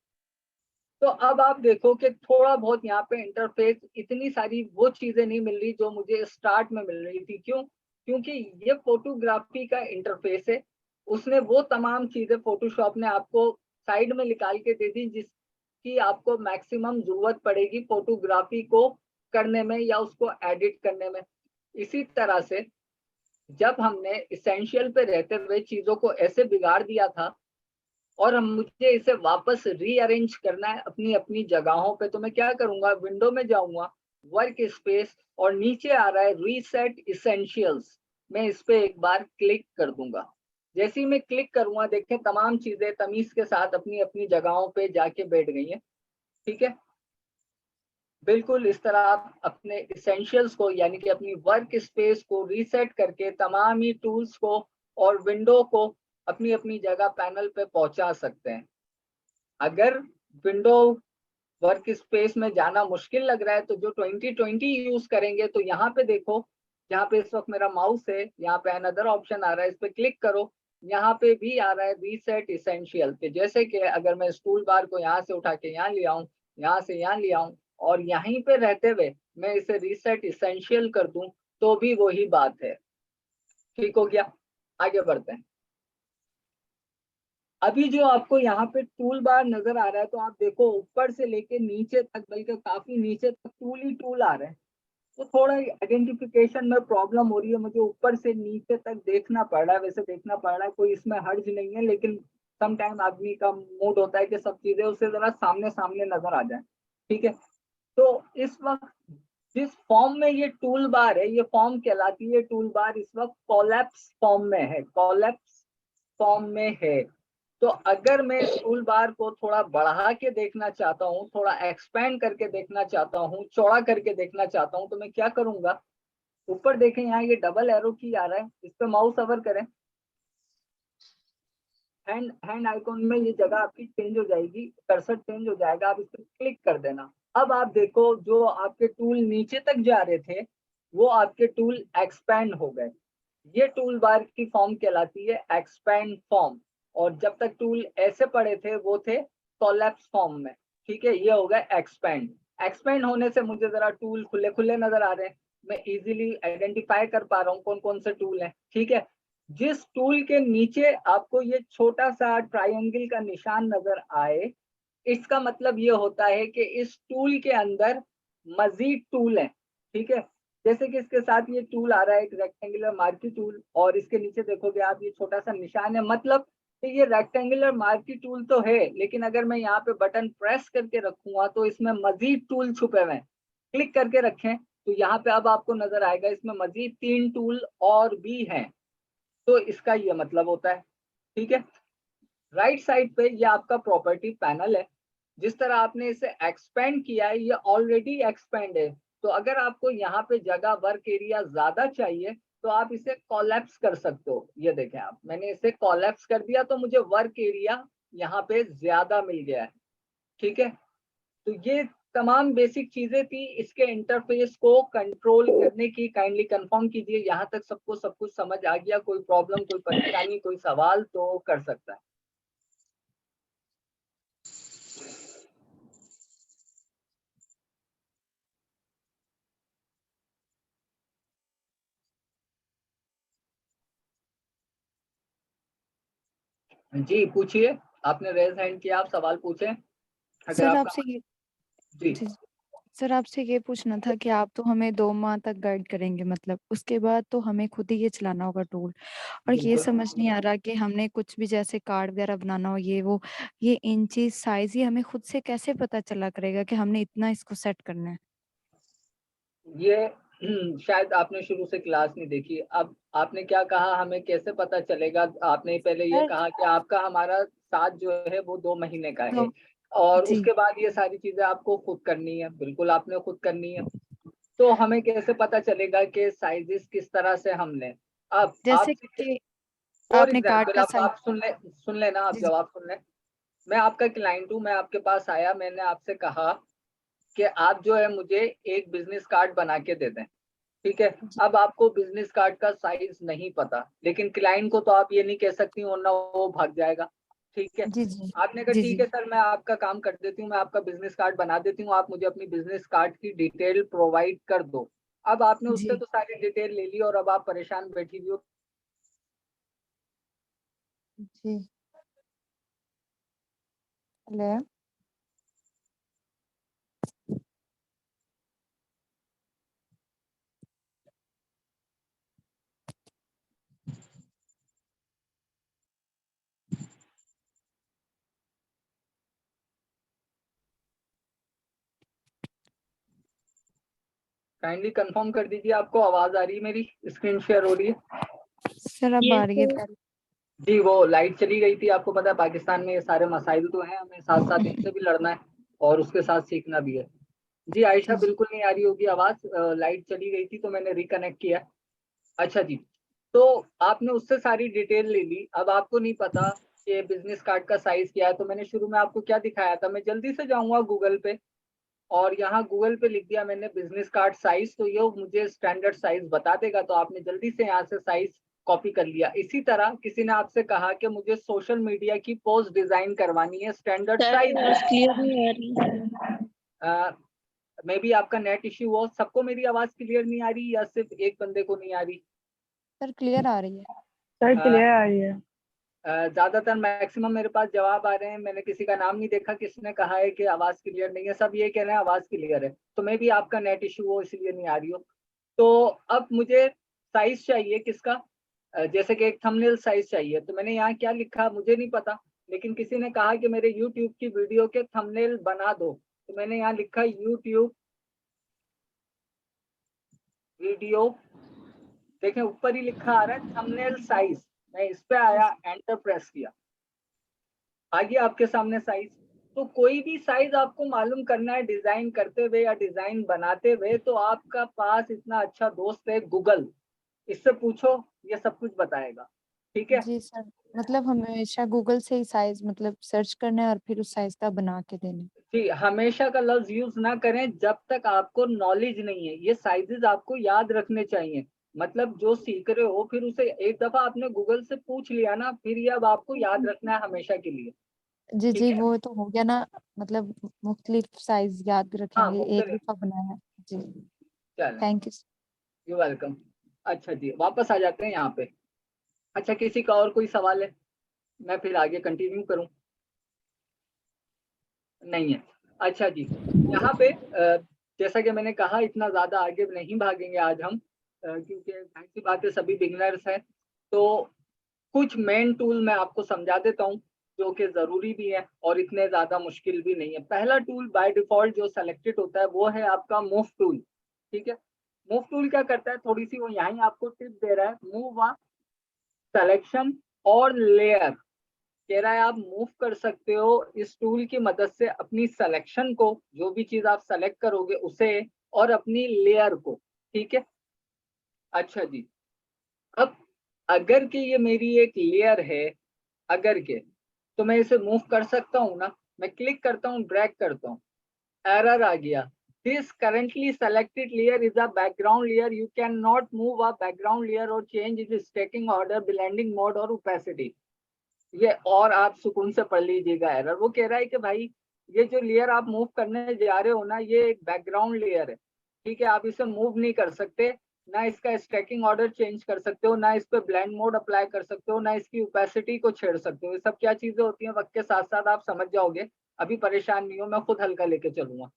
तो अब आप देखो कि थोड़ा बहुत यहाँ पे इंटरफेस इतनी सारी वो चीजें नहीं मिल रही जो मुझे स्टार्ट में मिल रही थी। क्यों? क्योंकि ये फोटोग्राफी का इंटरफेस है, उसने वो तमाम चीजें फोटोशॉप ने आपको साइड में निकाल के दे दी जिसकी आपको मैक्सिमम जरूरत पड़ेगी फोटोग्राफी को करने में या उसको एडिट करने में। इसी तरह से जब हमने इसेंशियल पे रहते हुए चीजों को ऐसे बिगाड़ दिया था और हम मुझे इसे वापस रीअरेंज करना है अपनी अपनी जगहों पे, तो मैं क्या करूंगा, विंडो में जाऊंगा, वर्क स्पेस, और नीचे आ रहा है रीसेट इसेंशियल्स, मैं इस पे एक बार क्लिक कर दूंगा। जैसे ही मैं क्लिक करूंगा देखें तमाम चीजें तमीज के साथ अपनी अपनी जगहों पे जाके बैठ गई हैं। ठीक है, बिल्कुल इस तरह आप अपने इसेंशियल्स को यानी कि अपनी वर्क स्पेस को रीसेट करके तमाम ही टूल्स को और विंडो को अपनी अपनी जगह पैनल पे पहुंचा सकते हैं। अगर विंडो वर्क स्पेस में जाना मुश्किल लग रहा है तो जो 2020 यूज करेंगे तो यहाँ पे देखो, यहाँ पे इस वक्त मेरा माउस है, यहाँ पे अनदर ऑप्शन आ रहा है, इस पे क्लिक करो, यहाँ पे भी आ रहा है रीसेट इसेंशियल पे। जैसे कि अगर मैं स्टूल बार को यहाँ से उठा के यहाँ ले आऊं, यहाँ से यहाँ ले आऊं और यहीं पे रहते हुए मैं इसे रीसेट इसेंशियल कर दूं तो भी वही बात है। ठीक हो गया, आगे बढ़ते हैं। अभी जो आपको यहाँ पे टूल बार नजर आ रहा है तो आप देखो ऊपर से लेके नीचे तक, बल्कि काफी नीचे तक टूल ही टूल आ रहे हैं। तो थोड़ा आइडेंटिफिकेशन में प्रॉब्लम हो रही है, मुझे ऊपर से नीचे तक देखना पड़ रहा है। वैसे देखना पड़ रहा है, कोई इसमें हर्ज नहीं है, लेकिन सम टाइम आदमी का मूड होता है कि सब चीजें उसे जरा सामने सामने नजर आ जाए। ठीक है, तो इस वक्त जिस फॉर्म में ये टूल बार है, ये फॉर्म कहलाती है टूल बार, इस वक्त कोलैप्स फॉर्म में है, कोलैप्स फॉर्म में है। तो अगर मैं टूल बार को थोड़ा बढ़ा के देखना चाहता हूँ, थोड़ा एक्सपेंड करके देखना चाहता हूँ, चौड़ा करके देखना चाहता हूँ, तो मैं क्या करूंगा, ऊपर देखें यहाँ ये डबल एरो की आ रहा है, इस पर माउस अवर करें, हैंड आइकॉन में ये जगह आपकी चेंज हो जाएगी, कर्सर चेंज हो जाएगा, आप इस पर क्लिक कर देना। अब आप देखो जो आपके टूल नीचे तक जा रहे थे वो आपके टूल एक्सपैंड हो गए। ये टूल बार की फॉर्म कहलाती है एक्सपैंड फॉर्म, और जब तक टूल ऐसे पड़े थे वो थे कोलैप्स फॉर्म में। ठीक है, ये हो गया एक्सपैंड। एक्सपैंड होने से मुझे जरा टूल खुले खुले नजर आ रहे हैं, मैं इजीली आइडेंटिफाई कर पा रहा हूँ कौन कौन से टूल हैं। ठीक है, जिस टूल के नीचे आपको ये छोटा सा ट्रायंगल का निशान नजर आए, इसका मतलब ये होता है कि इस टूल के अंदर मजीद टूल है। ठीक है, जैसे कि इसके साथ ये टूल आ रहा है एक रेक्टेंगुलर मार्की टूल, और इसके नीचे देखोगे आप ये छोटा सा निशान है, मतलब कि ये रेक्टेंगुलर मार्की टूल तो है, लेकिन अगर मैं यहाँ पे बटन प्रेस करके रखूंगा तो इसमें मजीद टूल छुपे हुए हैं। क्लिक करके रखें तो यहाँ पे अब आपको नजर आएगा इसमें मजीद 3 टूल और भी हैं, तो इसका ये मतलब होता है। ठीक है, राइट साइड पे ये आपका प्रॉपर्टी पैनल है। जिस तरह आपने इसे एक्सपेंड किया है ये ऑलरेडी एक्सपेंड है, तो अगर आपको यहाँ पे जगह वर्क एरिया ज्यादा चाहिए तो आप इसे कोलैप्स कर सकते हो। ये देखें आप, मैंने इसे कोलैप्स कर दिया तो मुझे वर्क एरिया यहाँ पे ज्यादा मिल गया है। ठीक है, तो ये तमाम बेसिक चीजें थी इसके इंटरफेस को कंट्रोल करने की। काइंडली कंफर्म कीजिए यहाँ तक सबको सब कुछ समझ आ गया, कोई प्रॉब्लम, कोई परेशानी, कोई सवाल तो कर सकता है। जी पूछिए, आपने रेज हैंड किया, आप सवाल पूछें अगर सर आपका। आपसे ये जी जी, सर आपसे ये पूछना था कि आप तो हमें 2 माह तक गाइड करेंगे, मतलब उसके बाद तो हमें खुद ही ये चलाना होगा टूल। और ये बिल्कुल। समझ नहीं आ रहा कि हमने कुछ भी जैसे कार्ड वगैरह बनाना हो, ये वो, ये इंची साइज ही हमें खुद से कैसे पता चला करेगा कि हमने इतना इसको सेट करना है। ये शायद आपने शुरू से क्लास नहीं देखी। अब आपने क्या कहा, हमें कैसे पता चलेगा? आपने पहले ये सर कहा कि आपका हमारा साथ जो है वो 2 महीने का तो है, और जी उसके बाद ये सारी चीजें आपको खुद करनी है। बिल्कुल आपने खुद करनी है। तो हमें कैसे पता चलेगा कि साइजेस किस तरह से हम लें? अब जैसे आपसे कि फॉर आपने कार्ड एग्जाम्पल, का अब साइज। आप सुन लेना, आप जी जी जवाब सुन लें। मैं आपका क्लाइंट हूँ, मैं आपके पास आया, मैंने आपसे कहा कि आप जो है मुझे एक बिजनेस कार्ड बना के दे दें। ठीक है। जी अब आपको बिजनेस कार्ड का साइज नहीं पता, लेकिन क्लाइंट को तो आप ये नहीं कह सकती, वरना वो भाग जाएगा। ठीक है। जी जी आपने कहा जी ठीक जी है सर, मैं आपका काम कर देती हूँ, मैं आपका बिजनेस कार्ड बना देती हूँ, आप मुझे अपनी बिजनेस कार्ड की डिटेल प्रोवाइड कर दो। अब आपने उससे जी तो सारी डिटेल ले ली, और अब आप परेशान बैठी हुई हो। जी ले काइंडली कंफर्म कर दीजिए, आपको आवाज आ रही है मेरी? स्क्रीन शेयर हो रही है? सर अब आ Yes, रही है sir. पहले। जी, वो लाइट चली गई थी। आपको पता है पाकिस्तान में ये सारे मसाइल तो हैं, हमें साथ साथ इनसे भी लड़ना है और उसके साथ सीखना भी है। जी आयशा, जी जी बिल्कुल नहीं आ रही होगी आवाज, लाइट चली गई थी तो मैंने रिकनेक्ट किया। अच्छा जी। तो आपने उससे सारी डिटेल ले ली, अब आपको नहीं पता कि बिजनेस कार्ड का साइज क्या है। तो मैंने शुरू में आपको क्या दिखाया था, मैं जल्दी से जाऊंगा गूगल पे, और यहाँ गूगल पे लिख दिया मैंने बिजनेस कार्ड साइज, तो ये मुझे स्टैंडर्ड साइज बता देगा। तो आपने जल्दी से यहाँ से साइज कॉपी कर लिया। इसी तरह किसी ने आपसे कहा कि मुझे सोशल मीडिया की पोस्ट डिजाइन करवानी है स्टैंडर्ड Sir, साइज आवाज में। क्लियर नहीं आ रही। मे बी आपका नेट इश्यू हो। सबको मेरी आवाज क्लियर नहीं आ रही, या सिर्फ एक बंदे को नहीं आ रही? सर क्लियर आ रही है। सर अ, क्लियर आ रही है। ज्यादातर मैक्सिमम मेरे पास जवाब आ रहे हैं। मैंने किसी का नाम नहीं देखा किसने कहा है कि आवाज क्लियर नहीं है, सब ये कह रहे हैं आवाज क्लियर है। तो मे बी आपका नेट इश्यू हो इसलिए नहीं आ रही हो। तो अब मुझे साइज चाहिए किसका? जैसे कि एक थंबनेल साइज चाहिए, तो मैंने यहाँ क्या लिखा मुझे नहीं पता, लेकिन किसी ने कहा कि मेरे YouTube की वीडियो के थंबनेल बना दो, तो मैंने यहाँ लिखा YouTube वीडियो। देखें ऊपर ही लिखा आ रहा है थंबनेल साइज। मैं इस पे जी आया, एंटर प्रेस किया, आ गया आपके सामने साइज। तो कोई भी साइज आपको मालूम करना है डिजाइन करते हुए या डिजाइन बनाते हुए, तो आपका पास इतना अच्छा दोस्त है गूगल, इससे पूछो, ये सब कुछ बताएगा। ठीक है। जी सर, मतलब हमेशा गूगल से ही साइज मतलब सर्च करना है और फिर उस साइज का बना के देना है। जी, हमेशा का लफ्ज यूज ना करें जब तक आपको नॉलेज नहीं है। ये साइजेस आपको याद रखने चाहिए। मतलब जो सीख रहे हो, फिर उसे एक दफा आपने गूगल से पूछ लिया ना, फिर ये अब आपको याद रखना है हमेशा के लिए। जी ठीक जी, है। वो तो हो गया ना, मतलब मुख्तलिफ साइज याद हाँ, रखेंगे, एक मुख्तलिफ। दफा बनाया। जी, चलें। Thank you. You welcome. अच्छा जी, वापस आ जाते हैं यहाँ पे। अच्छा, किसी का और कोई सवाल है? मैं फिर आगे कंटिन्यू करूं? नहीं है। अच्छा जी। यहाँ पे जैसा कि मैंने कहा, इतना ज्यादा आगे नहीं भागेंगे आज हम, क्योंकि जाहिर सी बात है सभी बिगनर्स हैं। तो कुछ मेन टूल मैं आपको समझा देता हूँ, जो कि जरूरी भी है और इतने ज्यादा मुश्किल भी नहीं है। पहला टूल बाय डिफॉल्ट जो सेलेक्टेड होता है वो है आपका मूव टूल। ठीक है। मूव टूल क्या करता है, थोड़ी सी वो यहाँ ही आपको टिप दे रहा है। मूव आ सिलेक्शन और लेयर, कह रहा है आप मूव कर सकते हो इस टूल की मदद से अपनी सिलेक्शन को, जो भी चीज आप सेलेक्ट करोगे उसे, और अपनी लेयर को। ठीक है। अच्छा जी। अब अगर कि ये मेरी एक लेयर है, अगर के, तो मैं इसे मूव कर सकता हूँ ना। मैं क्लिक करता हूँ, ड्रैग करता हूँ, एरर आ गया। This currently selected layer is a background layer, you can not move a background layer और change it stacking order, blending mode और ओपेसिटी। ये और आप सुकून से पढ़ लीजिएगा एरर। वो कह रहा है कि भाई ये जो लेयर आप मूव करने जा रहे हो ना, ये एक बैकग्राउंड लेयर है। ठीक है, आप इसे मूव नहीं कर सकते। ना इसका स्टैकिंग ऑर्डर चेंज कर सकते हो, ना इस पे ब्लेंड मोड अप्लाई कर सकते हो, ना इसकी ओपेसिटी को छेड़ सकते हो। ये सब क्या चीजें होती हैं वक्त के साथ साथ आप समझ जाओगे, अभी परेशान नहीं हो, मैं खुद हल्का लेके चलूंगा।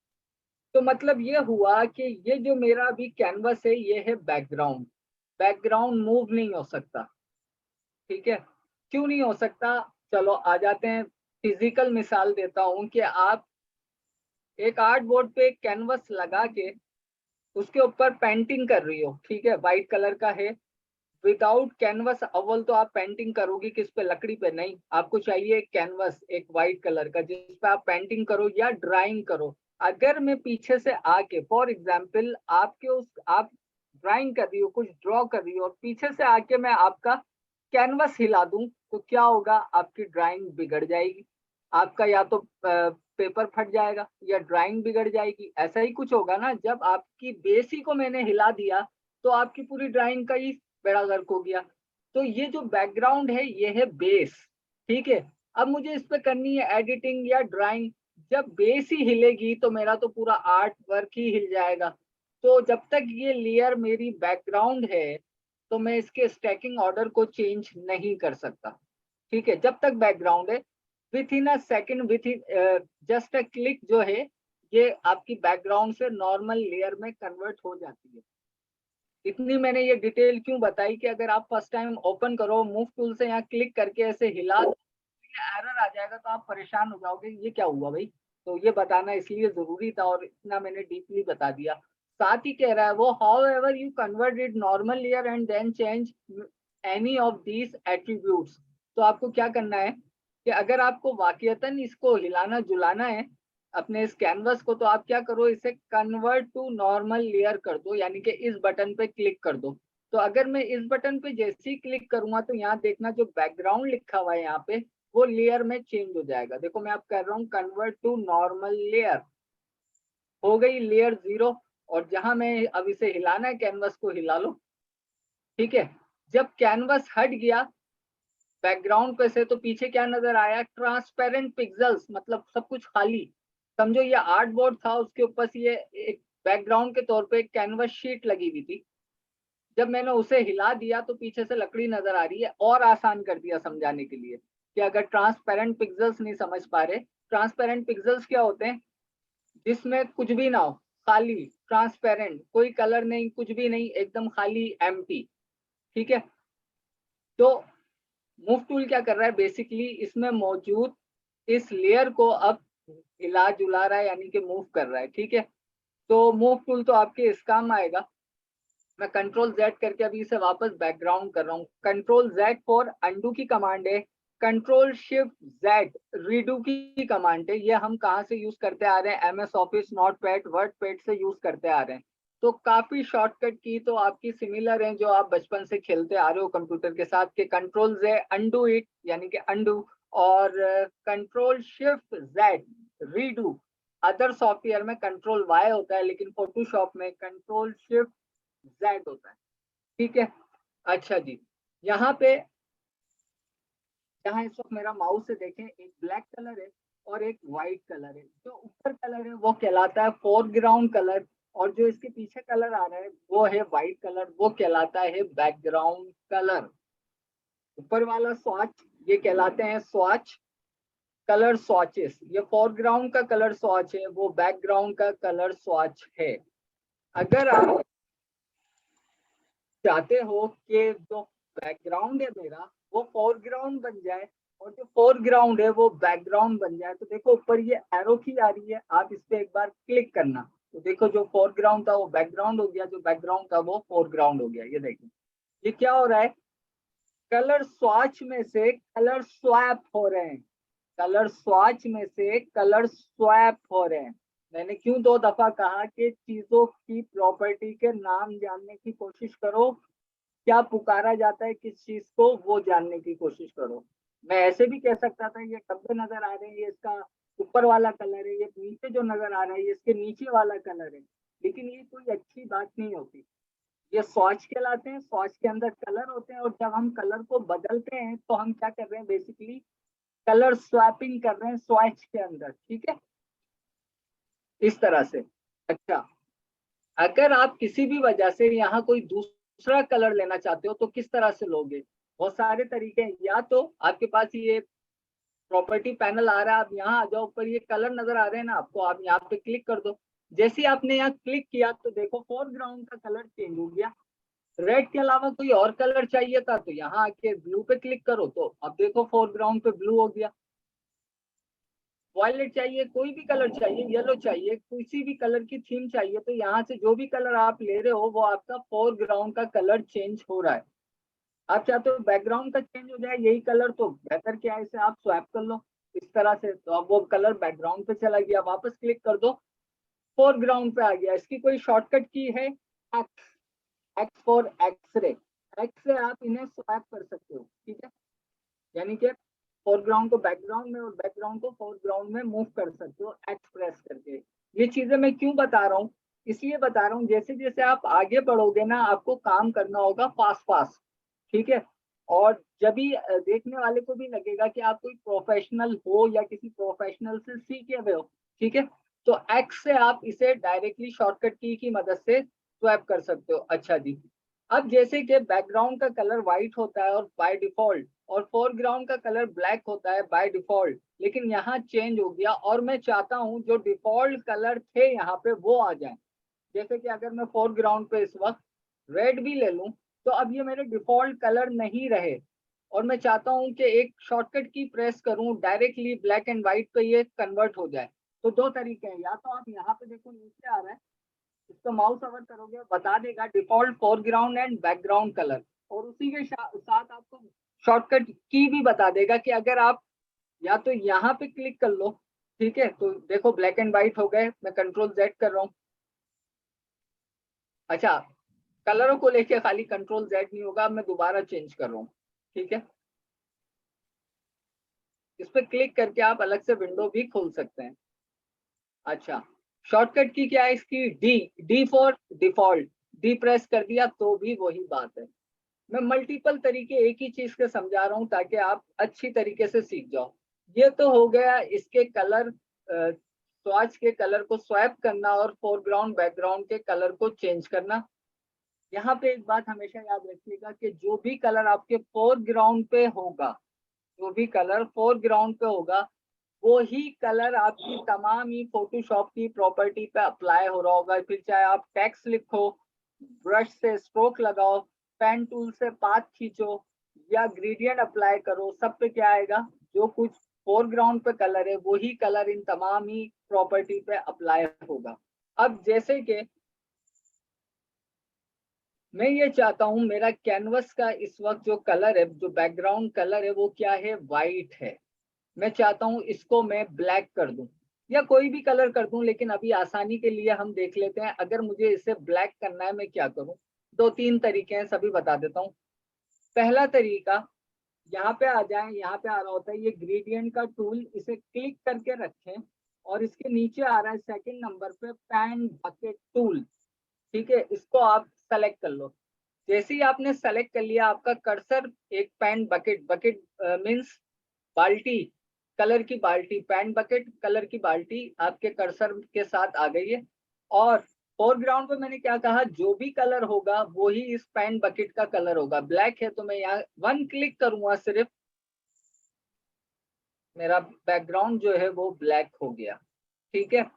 तो मतलब ये हुआ कि ये जो मेरा अभी कैनवस है ये है बैकग्राउंड। बैकग्राउंड मूव नहीं हो सकता, ठीक है। क्यों नहीं हो सकता, चलो आ जाते हैं। फिजिकल मिसाल देता हूं कि आप एक आर्ट बोर्ड पे एक कैनवस लगा के उसके ऊपर पेंटिंग कर रही हो, ठीक है, व्हाइट कलर का है। विदाउट कैनवस अव्वल तो आप पेंटिंग करोगी किस पे, लकड़ी पे नहीं, आपको चाहिए एक कैनवस एक व्हाइट कलर का जिस पे आप पेंटिंग करो या ड्राइंग करो। अगर मैं पीछे से आके फॉर एग्जांपल आपके उस आप ड्राइंग कर रही हो, कुछ ड्रॉ कर रही हो, और पीछे से आके मैं आपका कैनवस हिला दूं तो क्या होगा, आपकी ड्राइंग बिगड़ जाएगी। आपका या तो पेपर फट जाएगा या ड्राइंग बिगड़ जाएगी, ऐसा ही कुछ होगा ना। जब आपकी बेस ही को मैंने हिला दिया तो आपकी पूरी ड्राइंग का ही बेड़ा गर्क हो गया। तो ये जो बैकग्राउंड है ये है बेस, ठीक है। अब मुझे इस पे करनी है एडिटिंग या ड्राइंग। जब बेस ही हिलेगी तो मेरा तो पूरा आर्ट वर्क ही हिल जाएगा। तो जब तक ये लेयर मेरी बैकग्राउंड है तो मैं इसके स्टैकिंग ऑर्डर को चेंज नहीं कर सकता, ठीक है, जब तक बैकग्राउंड है। With in a second, with in just a click जो है ये आपकी बैकग्राउंड से नॉर्मल लेयर में कन्वर्ट हो जाती है। इतनी मैंने ये डिटेल क्यों बताई कि अगर आप फर्स्ट टाइम ओपन करो मूव टूल से यहाँ क्लिक करके ऐसे हिला दो, एरर आ जाएगा तो आप परेशान हो जाओगे ये क्या हुआ भाई। तो ये बताना इसलिए जरूरी था और इतना मैंने डीपली बता दिया। साथ ही कह रहा है वो, however you convert it normal layer and then change any of these attributes. तो आपको क्या करना है कि अगर आपको वाकईतन इसको हिलाना जुलाना है अपने इस कैनवस को, तो आप क्या करो, इसे कन्वर्ट टू नॉर्मल लेयर कर दो, यानी कि इस बटन पे क्लिक कर दो। तो अगर मैं इस बटन पे जैसे ही क्लिक करूंगा तो यहाँ देखना जो बैकग्राउंड लिखा हुआ है यहाँ पे वो लेयर में चेंज हो जाएगा। देखो मैं अब कर रहा हूँ कन्वर्ट टू नॉर्मल लेयर, हो गई लेयर 0। और जहां मैं अब इसे हिलाना है कैनवस को हिला लो, ठीक है। जब कैनवस हट गया बैकग्राउंड पे से तो पीछे क्या नजर आया, ट्रांसपेरेंट पिक्सेल्स, मतलब सब कुछ खाली। समझो ये आर्ट बोर्ड था, उसके ऊपर से ये एक बैकग्राउंड के तौर पे एक कैनवस शीट लगी हुई थी। जब मैंने उसे हिला दिया तो पीछे से लकड़ी नजर आ रही है। और आसान कर दिया समझाने के लिए कि अगर ट्रांसपेरेंट पिक्सेल्स नहीं समझ पा रहे, ट्रांसपेरेंट पिक्सेल्स क्या होते हैं, जिसमें कुछ भी ना हो, खाली ट्रांसपेरेंट, कोई कलर नहीं, कुछ भी नहीं, एकदम खाली एम्प्टी, ठीक है। तो मूव टूल क्या कर रहा है, बेसिकली इसमें मौजूद इस लेयर को अब हिला जुला रहा है, यानी कि मूव कर रहा है, ठीक है। तो मूव टूल तो आपके इस काम आएगा। मैं कंट्रोल जेड करके अभी इसे वापस बैकग्राउंड कर रहा हूँ। कंट्रोल जेड फॉर अंडू की कमांड है, कंट्रोल शिफ्ट जेड रीडू की कमांड है। ये हम कहाँ से यूज करते आ रहे हैं, एमएस ऑफिस, नोटपैड, वर्डपैड से यूज करते आ रहे हैं। तो काफी शॉर्टकट की तो आपकी सिमिलर है जो आप बचपन से खेलते आ रहे हो कंप्यूटर के साथ, के कंट्रोल जे अंडू इट यानी कि अंडू, और control shift Z redo. Other software में कंट्रोल वाई होता है लेकिन फोटोशॉप में कंट्रोल शिफ्ट जेड होता है, ठीक है। अच्छा जी, यहाँ पे यहाँ इस वक्त मेरा माउस से देखें, एक ब्लैक कलर है और एक व्हाइट कलर है। जो ऊपर कलर है वो कहलाता है फोरग्राउंड कलर, और जो इसके पीछे कलर आ रहा है वो है व्हाइट कलर, वो कहलाता है बैकग्राउंड कलर। ऊपर वाला स्वॉच ये कहलाते हैं स्वॉच, कलर स्वॉचेस। ये फोरग्राउंड का कलर स्वॉच है, वो बैकग्राउंड का कलर स्वॉच है। अगर आप चाहते हो कि जो बैकग्राउंड है मेरा वो फोरग्राउंड बन जाए और जो फोरग्राउंड है वो बैकग्राउंड बन जाए, तो देखो ऊपर ये एरो की आ रही है, आप इस पे एक बार क्लिक करना। तो देखो जो फोरग्राउंड था वो बैकग्राउंड हो गया, जो बैकग्राउंड था वो फोरग्राउंड हो गया। ये देखो ये क्या हो रहा है, कलर स्वाच में से कलर स्वैप हो रहे हैं, कलर स्वाच में से कलर स्वैप हो रहे हैं। मैंने क्यों 2 दफा कहा कि चीजों की प्रॉपर्टी के नाम जानने की कोशिश करो, क्या पुकारा जाता है किस चीज को वो जानने की कोशिश करो। मैं ऐसे भी कह सकता था ये डब्बे नजर आ रहे हैं, ये इसका ऊपर वाला कलर है, ये नीचे जो नजर आ रहा है ये इसके नीचे वाला कलर है, लेकिन ये कोई अच्छी बात नहीं होती। ये स्वॉच कहलाते हैं, स्वॉच के अंदर कलर होते हैं, और जब हम कलर को बदलते हैं तो हम क्या कर रहे हैं, बेसिकली कलर स्वैपिंग कर रहे हैं स्वॉच के अंदर, ठीक है, इस तरह से। अच्छा, अगर आप किसी भी वजह से यहाँ कोई दूसरा कलर लेना चाहते हो तो किस तरह से लोगे? बहुत सारे तरीके हैं। या तो आपके पास ये प्रॉपर्टी पैनल आ रहा है, आप यहाँ आ जाओ, ऊपर ये कलर नजर आ रहे हैं ना आपको, आप यहाँ पे क्लिक कर दो। जैसे ही आपने यहाँ क्लिक किया तो देखो फोरग्राउंड का कलर चेंज हो गया। रेड के अलावा कोई और कलर चाहिए था तो यहाँ आके ब्लू पे क्लिक करो तो अब देखो फोरग्राउंड पे ब्लू हो गया। वॉयलेट चाहिए, कोई भी कलर चाहिए, येलो चाहिए, किसी भी कलर की थीम चाहिए, तो यहाँ से जो भी कलर आप ले रहे हो वो आपका फोरग्राउंड का कलर चेंज हो रहा है। आप चाहते हो बैकग्राउंड का चेंज हो जाए यही कलर, तो बेहतर क्या है, इसे आप स्वैप कर लो इस तरह से, तो अब वो कलर बैकग्राउंड पे चला गया। वापस क्लिक कर दो, फोरग्राउंड पे आ गया। इसकी कोई शॉर्टकट की है, X, X for X-ray. X से आप इन्हें स्वैप कर सकते हो, ठीक है, यानी कि फोरग्राउंड को बैकग्राउंड में और बैकग्राउंड को फोरग्राउंड में मूव कर सकते हो एक्स प्रेस करके। ये चीजें मैं क्यों बता रहा हूँ, इसलिए बता रहा हूँ जैसे जैसे आप आगे बढ़ोगे ना आपको काम करना होगा फास्ट फास्ट, ठीक है। और जब भी देखने वाले को भी लगेगा कि आप कोई प्रोफेशनल हो या किसी प्रोफेशनल से सीखे हुए हो, ठीक है। तो एक्स से आप इसे डायरेक्टली शॉर्टकट की मदद से स्वैप कर सकते हो। अच्छा जी, अब जैसे कि बैकग्राउंड का कलर व्हाइट होता है और बाय डिफॉल्ट, और फोरग्राउंड का कलर ब्लैक होता है बाय डिफॉल्ट, लेकिन यहाँ चेंज हो गया और मैं चाहता हूँ जो डिफॉल्ट कलर थे यहाँ पे वो आ जाए। जैसे कि अगर मैं फोरग्राउंड पे इस वक्त रेड भी ले लूं तो अब ये मेरे डिफॉल्ट कलर नहीं रहे, और मैं चाहता हूं कि एक शॉर्टकट की प्रेस करूं डायरेक्टली ब्लैक एंड व्हाइट पे ये कन्वर्ट हो जाए। तो दो तरीके हैं, या तो आप यहाँ पे देखो नीचे आ रहा है, इसको माउस ओवर करोगे बता देगा default foreground and background colour, और उसी के साथ आपको शॉर्टकट की भी बता देगा कि अगर आप या तो यहाँ पे क्लिक कर लो, ठीक है, तो देखो ब्लैक एंड व्हाइट हो गए, मैं कंट्रोल जेड कर रहा हूँ। अच्छा, कलरों को लेके खाली कंट्रोल जेड नहीं होगा, मैं दोबारा चेंज कर रहा हूँ, ठीक है। इस पर क्लिक करके आप अलग से विंडो भी खोल सकते हैं। अच्छा, शॉर्टकट की क्या है इसकी, D, D for default, D press कर दिया तो भी वही बात है। मैं मल्टीपल तरीके एक ही चीज के समझा रहा हूँ ताकि आप अच्छी तरीके से सीख जाओ। ये तो हो गया इसके कलर, स्वाच के कलर को स्वैप करना और फोरग्राउंड बैकग्राउंड के कलर को चेंज करना। यहाँ पे एक बात हमेशा याद रखिएगा कि जो भी कलर आपके फोरग्राउंड पे होगा, जो भी कलर फोरग्राउंड पे होगा वो ही कलर आपकी तमाम ही फोटोशॉप की प्रॉपर्टी पे अप्लाई हो रहा होगा। फिर चाहे आप टेक्स्ट लिखो, ब्रश से स्ट्रोक लगाओ, पेन टूल से पाथ खींचो या ग्रेडियंट अप्लाई करो, सब पे क्या आएगा, जो कुछ फोरग्राउंड पे कलर है वही कलर इन तमाम ही प्रॉपर्टी पे अप्लाई होगा। अब जैसे कि मैं ये चाहता हूं मेरा कैनवस का इस वक्त जो कलर है, जो बैकग्राउंड कलर है वो क्या है, वाइट है। मैं चाहता हूं इसको मैं ब्लैक कर दूं या कोई भी कलर कर दूं, लेकिन अभी आसानी के लिए हम देख लेते हैं अगर मुझे इसे ब्लैक करना है मैं क्या करूं। दो तीन तरीके हैं, सभी बता देता हूं। पहला तरीका, यहाँ पे आ जाए, यहाँ पे आ रहा होता है ये ग्रेडियंट का टूल, इसे क्लिक करके रखें और इसके नीचे आ रहा है सेकंड नंबर पे पैन बकेट टूल, ठीक है, इसको आप सेलेक्ट कर लो। जैसे ही आपने सेलेक्ट कर लिया आपका कर्सर एक पैन बकेट, बकेट मीन्स बाल्टी, कलर की बाल्टी, पैन बकेट कलर की बाल्टी आपके कर्सर के साथ आ गई है। और फोरग्राउंड पे मैंने क्या कहा, जो भी कलर होगा वो ही इस पैन बकेट का कलर होगा। ब्लैक है तो मैं यहाँ वन क्लिक करूंगा सिर्फ, मेरा बैकग्राउंड जो है वो ब्लैक हो गया, ठीक है।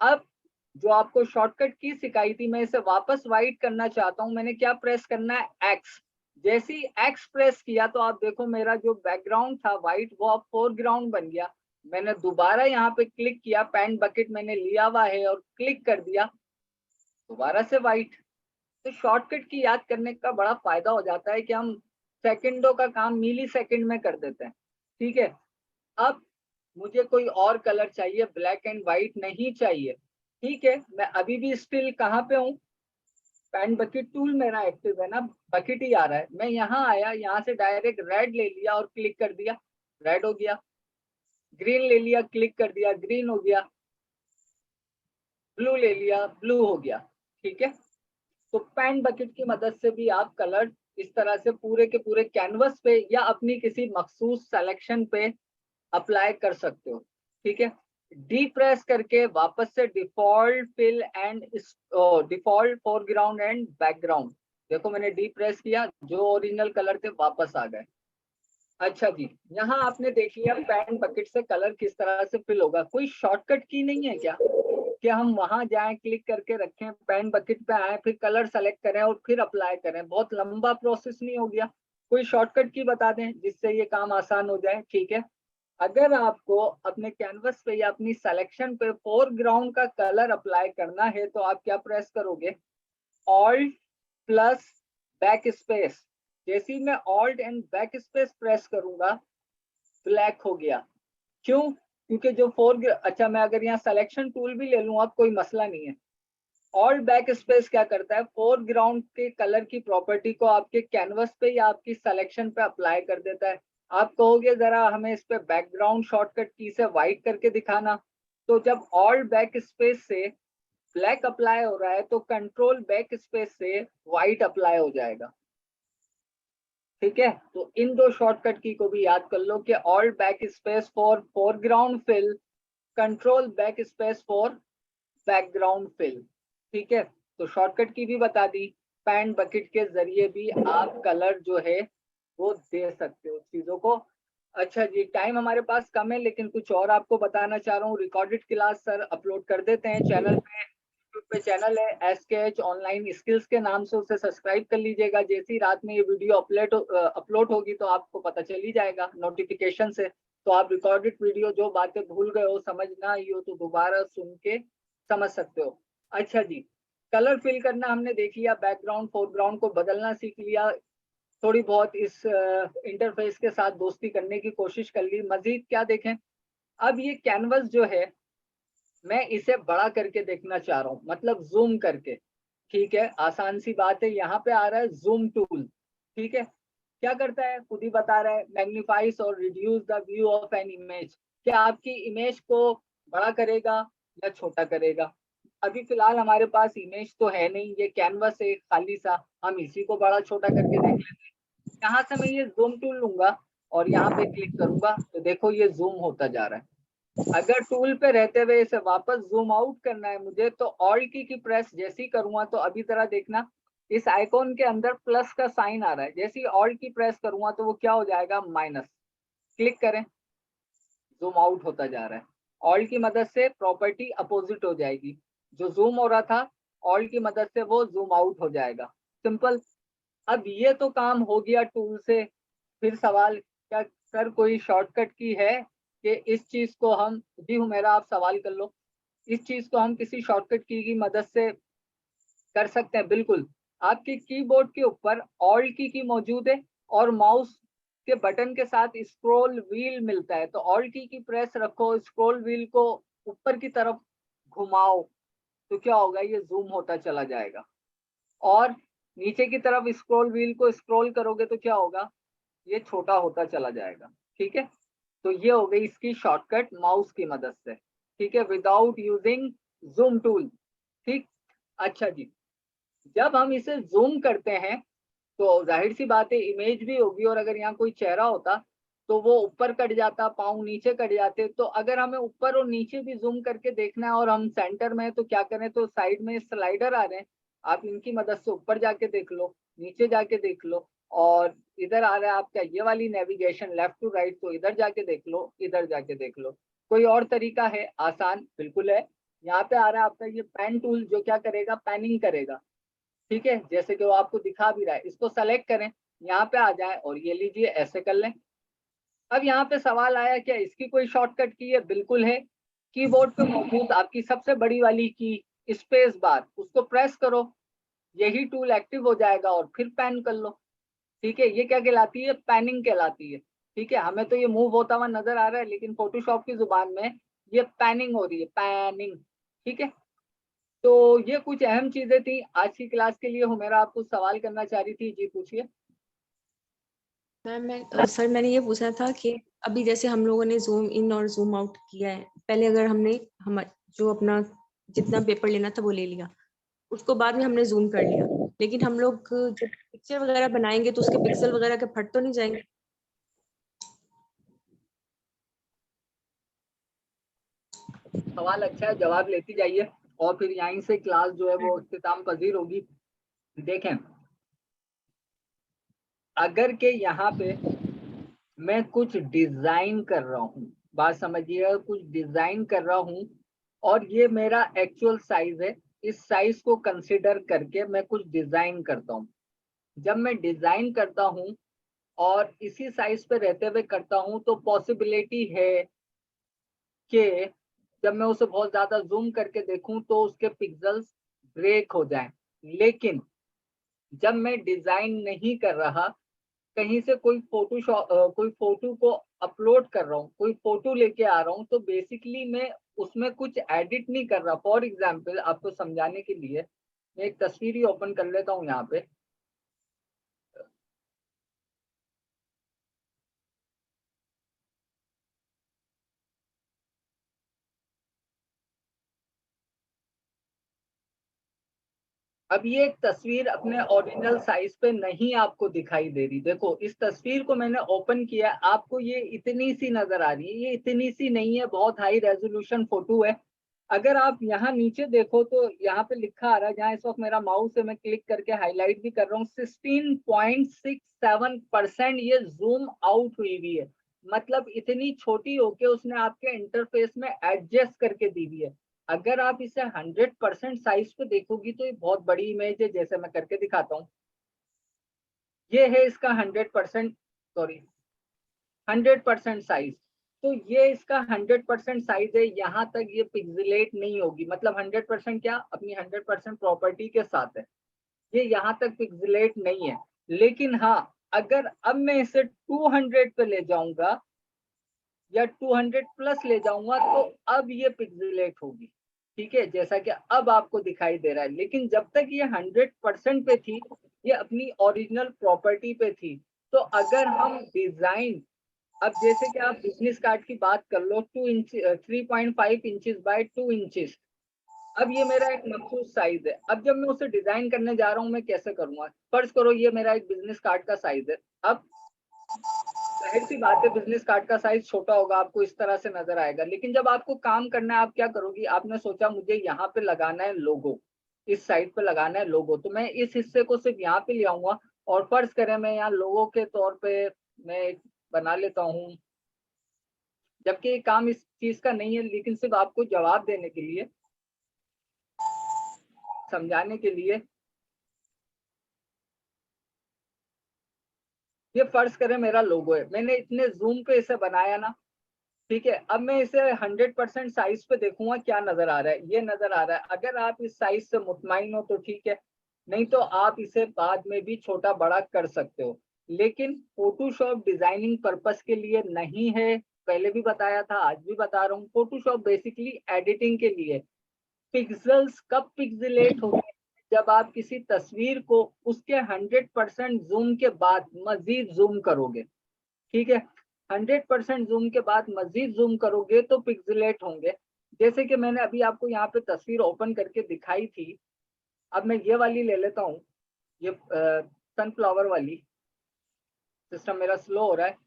अब जो आपको शॉर्टकट की सिखाई थी मैं इसे वापस वाइट करना चाहता हूं, मैंने क्या प्रेस करना है, एक्स। जैसे ही एक्स प्रेस किया तो आप देखो मेरा जो बैकग्राउंड था व्हाइट वो अब फोरग्राउंड बन गया। मैंने दोबारा यहाँ पे क्लिक किया, पैन बकेट मैंने लिया हुआ है और क्लिक कर दिया, दोबारा से व्हाइट। तो शॉर्टकट की याद करने का बड़ा फायदा हो जाता है कि हम सेकंडों का काम मिली सेकंड में कर देते हैं, ठीक है। अब मुझे कोई और कलर चाहिए, ब्लैक एंड व्हाइट नहीं चाहिए, ठीक है। मैं अभी भी स्टिल कहाँ पे हूँ, पैन बकेट टूल मेरा एक्टिव है ना, बकेट ही आ रहा है। मैं यहाँ आया, यहाँ से डायरेक्ट रेड ले लिया और क्लिक कर दिया, रेड हो गया। ग्रीन ले लिया, क्लिक कर दिया, ग्रीन हो गया। ब्लू ले लिया, ब्लू हो गया, ठीक है। तो पैन बकेट की मदद से भी आप कलर इस तरह से पूरे के पूरे कैनवस पे या अपनी किसी मखसूस सिलेक्शन पे अप्लाई कर सकते हो, ठीक है। डी प्रेस करके वापस से default fill and default foreground and background, देखो मैंने डी प्रेस किया, जो ओरिजिनल कलर थे वापस आ गए। अच्छा जी, यहाँ आपने देख लिया पेन बकेट से कलर किस तरह से फिल होगा। कोई शॉर्टकट की नहीं है क्या कि हम वहां जाएं, क्लिक करके रखें, पेन बकेट पे आए, फिर कलर सेलेक्ट करें और फिर अप्लाई करें? बहुत लंबा प्रोसेस नहीं हो गया? कोई शॉर्टकट की बता दें जिससे ये काम आसान हो जाए। ठीक है, अगर आपको अपने कैनवस पे या अपनी सिलेक्शन पे फोरग्राउंड का कलर अप्लाई करना है तो आप क्या प्रेस करोगे? Alt plus back space. जैसे ही मैं alt and back space press करूंगा, ब्लैक हो गया। क्यों? क्योंकि जो अच्छा मैं अगर यहाँ सिलेक्शन टूल भी ले लूँ अब कोई मसला नहीं है। ऑल्ट बैक स्पेस क्या करता है? फोरग्राउंड के कलर की प्रॉपर्टी को आपके कैनवस पे या आपकी सिलेक्शन पे अप्लाई कर देता है। आप कहोगे जरा हमें इस पे बैकग्राउंड शॉर्टकट की से व्हाइट करके दिखाना, तो जब ऑल्ट बैक स्पेस से ब्लैक अप्लाई हो रहा है तो कंट्रोल बैक स्पेस से व्हाइट अप्लाई हो जाएगा। ठीक है, तो इन दो शॉर्टकट की को भी याद कर लो कि Alt backspace for foreground fill, control backspace for background fill. ठीक है, तो शॉर्टकट की भी बता दी। पेन बकेट के जरिए भी आप कलर जो है वो दे सकते हो चीजों को। अच्छा जी, टाइम हमारे पास कम है लेकिन कुछ और आपको बताना चाह रहा हूँ। रिकॉर्डेड क्लास सर अपलोड कर देते हैं चैनल पे, यूट्यूब पे चैनल है SKH ऑनलाइन स्किल्स के नाम से, उसे सब्सक्राइब कर लीजिएगा। जैसी रात में ये वीडियो अपलोड होगी तो आपको पता चल ही जाएगा नोटिफिकेशन से। तो आप रिकॉर्डेड वीडियो जो बातें भूल गए हो, समझ ना आई हो, तो दोबारा सुन के समझ सकते हो। अच्छा जी, कलर फिल करना हमने देख लिया, बैकग्राउंड फोरग्राउंड को बदलना सीख लिया, थोड़ी बहुत इस इंटरफेस के साथ दोस्ती करने की कोशिश कर ली। मजीद क्या देखें? अब ये कैनवस जो है मैं इसे बड़ा करके देखना चाह रहा हूँ, मतलब जूम करके। ठीक है, आसान सी बात है, यहाँ पे आ रहा है जूम टूल। ठीक है, क्या करता है खुद ही बता रहा है, मैग्नीफाइज और reduce the view of an image. क्या आपकी इमेज को बड़ा करेगा या छोटा करेगा? अभी फिलहाल हमारे पास इमेज तो है नहीं, ये कैनवस है खाली सा, हम इसी को बड़ा छोटा करके देख लेते हैं। यहाँ से मैं ये जूम टूल लूंगा और यहाँ पे क्लिक करूंगा तो देखो ये जूम होता जा रहा है। अगर टूल पे रहते हुए इसे वापस जूम आउट करना है मुझे तो ऑल्ट की प्रेस जैसी करूंगा तो अभी तरह देखना इस आइकॉन के अंदर प्लस का साइन आ रहा है, जैसे ही ऑल्ट की प्रेस करूंगा तो वो क्या हो जाएगा? माइनस। क्लिक करें, जूम आउट होता जा रहा है। ऑल्ट की मदद से प्रॉपर्टी अपोजिट हो जाएगी, जो जूम हो रहा था ऑल्ट की मदद से वो जूम आउट हो जाएगा। सिंपल। अब ये तो काम हो गया टूल से। फिर सवाल, क्या सर कोई शॉर्टकट की है कि इस चीज को हम, जी हुमेरा आप सवाल कर लो, इस चीज को हम किसी शॉर्टकट की मदद से कर सकते हैं? बिल्कुल। आपके कीबोर्ड के ऊपर ऑल्ट की मौजूद है और माउस के बटन के साथ स्क्रॉल व्हील मिलता है, तो ऑल्ट की प्रेस रखो, स्क्रॉल व्हील को ऊपर की तरफ घुमाओ तो क्या होगा? ये जूम होता चला जाएगा। और नीचे की तरफ स्क्रॉल व्हील को स्क्रॉल करोगे तो क्या होगा? ये छोटा होता चला जाएगा। ठीक है, तो ये हो गई इसकी शॉर्टकट माउस की मदद से। ठीक है, विदाउट यूजिंग जूम टूल। ठीक। अच्छा जी, जब हम इसे जूम करते हैं तो जाहिर सी बात है इमेज भी होगी, और अगर यहाँ कोई चेहरा होता तो वो ऊपर कट जाता, पाँव नीचे कट जाते। तो अगर हमें ऊपर और नीचे भी जूम करके देखना है और हम सेंटर में है तो क्या करें? तो साइड में स्लाइडर आ रहे हैं, आप इनकी मदद से ऊपर जाके देख लो, नीचे जाके देख लो, और इधर आ रहा है आपका ये वाली नेविगेशन लेफ्ट टू राइट, तो इधर जाके देख लो, इधर जाके देख लो। कोई और तरीका है? आसान बिल्कुल है। यहाँ पे आ रहा है आपका ये पेन टूल, जो क्या करेगा? पैनिंग करेगा। ठीक है, जैसे कि वो आपको दिखा भी रहा है, इसको सेलेक्ट करें, यहाँ पे आ जाए और ये लीजिए ऐसे कर लें। अब यहाँ पे सवाल आया क्या इसकी कोई शॉर्टकट की है? बिल्कुल है। कीबोर्ड पे मौजूद आपकी सबसे बड़ी वाली की स्पेस बार, उसको प्रेस करो, यही टूल एक्टिव हो जाएगा और फिर पैन कर लो। ठीक है, ये क्या कहलाती है? पैनिंग कहलाती है। ठीक है, हमें तो ये मूव होता हुआ नजर आ रहा है लेकिन फोटोशॉप की जुबान में ये पैनिंग हो रही है, पैनिंग। ठीक है, तो ये कुछ अहम चीजें थी आज की क्लास के लिए। हुमेरा आप कुछ सवाल करना चाह रही थी, जी पूछिए। मैम सर मैंने ये पूछना था कि अभी जैसे हम लोगों ने जूम इन और जूम आउट किया है, पहले अगर हमने हम जो अपना जितना पेपर लेना था वो ले लिया, उसको बाद में हमने जूम कर लिया, लेकिन हम लोग जब पिक्चर वगैरह बनाएंगे तो उसके पिक्सल वगैरह के फट तो नहीं जाएंगे? सवाल अच्छा है, जवाब लेती जाइए और फिर यहीं से क्लास जो है वो इख्तिताम पजीर होगी। देखें, अगर के यहाँ पे मैं कुछ डिजाइन कर रहा हूँ, बात समझिएगा, कुछ डिजाइन कर रहा हूँ और ये मेरा एक्चुअल साइज है, इस साइज को कंसिडर करके मैं कुछ डिजाइन करता हूँ। जब मैं डिजाइन करता हूँ और इसी साइज पे रहते हुए करता हूँ तो पॉसिबिलिटी है कि जब मैं उसे बहुत ज्यादा जूम करके देखूं तो उसके पिक्सेल्स ब्रेक हो जाएं। लेकिन जब मैं डिजाइन नहीं कर रहा, कहीं से कोई कोई फोटो को अपलोड कर रहा हूँ, कोई फोटो लेके आ रहा हूँ, तो बेसिकली मैं उसमें कुछ एडिट नहीं कर रहा। फॉर एग्जाम्पल आपको समझाने के लिए मैं एक तस्वीर ही ओपन कर लेता हूँ यहाँ पे। अब ये एक तस्वीर अपने ओरिजिनल साइज पे नहीं आपको दिखाई दे रही। देखो, इस तस्वीर को मैंने ओपन किया, आपको ये इतनी सी नजर आ रही है, ये इतनी सी नहीं है, बहुत हाई रेजोल्यूशन फोटो है। अगर आप यहाँ नीचे देखो तो यहाँ पे लिखा आ रहा है, जहाँ इस वक्त मेरा माउस है, मैं क्लिक करके हाईलाइट भी कर रहा हूँ, 16.67% ये जूम आउट हुई है। मतलब इतनी छोटी होके उसने आपके इंटरफेस में एडजस्ट करके दी हुई है। अगर आप इसे 100% साइज पे देखोगी तो ये बहुत बड़ी इमेज है, जैसे मैं करके दिखाता हूँ। ये है इसका 100% साइज। तो ये इसका 100% साइज है, यहाँ तक ये पिक्सेलेट नहीं होगी। मतलब 100% क्या, अपनी 100% प्रॉपर्टी के साथ है, ये यहाँ तक पिक्सेलेट नहीं है। लेकिन हाँ, अगर अब मैं इसे 200 पे ले जाऊंगा या 200 प्लस ले जाऊंगा तो अब ये पिक्सेलेट होगी। ठीक है, जैसा कि अब आपको दिखाई दे रहा है। लेकिन जब तक ये 100% पे थी, ये अपनी ओरिजिनल प्रॉपर्टी पे थी। तो अगर हम डिजाइन, अब जैसे कि आप बिजनेस कार्ड की बात कर लो, 3.5 इंचेस बाय 2 इंचेस। अब ये मेरा एक मखसूस साइज है। अब जब मैं उसे डिजाइन करने जा रहा हूँ, मैं कैसे करूंगा? फर्ज करो ये मेरा एक बिजनेस कार्ड का साइज है। अब जाहिर सी बात है, बिजनेस कार्ड का साइज छोटा होगा, आपको इस तरह से नजर आएगा। लेकिन जब आपको काम करना है, आप क्या करोगी? आपने सोचा मुझे यहाँ पे लगाना है लोगो, इस साइड पे लगाना है लोगो, तो मैं इस हिस्से को सिर्फ यहाँ पे ले आऊंगा और फर्ज करें मैं यहाँ लोगो के तौर पे मैं एक बना लेता हूँ। जबकि ये काम इस चीज का नहीं है, लेकिन सिर्फ आपको जवाब देने के लिए, समझाने के लिए, ये फर्ज करें मेरा लोगो है, मैंने इतने जूम पे इसे बनाया ना। ठीक है, अब मैं इसे 100% साइज पे देखूंगा, क्या नजर आ रहा है? ये नजर आ रहा है। अगर आप इस साइज से मुतमईन हो तो ठीक है, नहीं तो आप इसे बाद में भी छोटा बड़ा कर सकते हो। लेकिन फोटोशॉप डिजाइनिंग पर्पस के लिए नहीं है, पहले भी बताया था, आज भी बता रहा हूँ। फोटोशॉप बेसिकली एडिटिंग के लिए। पिक्सल्स कब पिक्सेलेट होते हैं? जब आप किसी तस्वीर को उसके 100% जूम के बाद मजीद जूम करोगे। ठीक है, 100% जूम के बाद मजीद जूम करोगे तो पिक्सेलेट होंगे। जैसे कि मैंने अभी आपको यहाँ पे तस्वीर ओपन करके दिखाई थी। अब मैं ये वाली ले लेता हूँ, ये सनफ्लावर वाली। सिस्टम मेरा स्लो हो रहा है।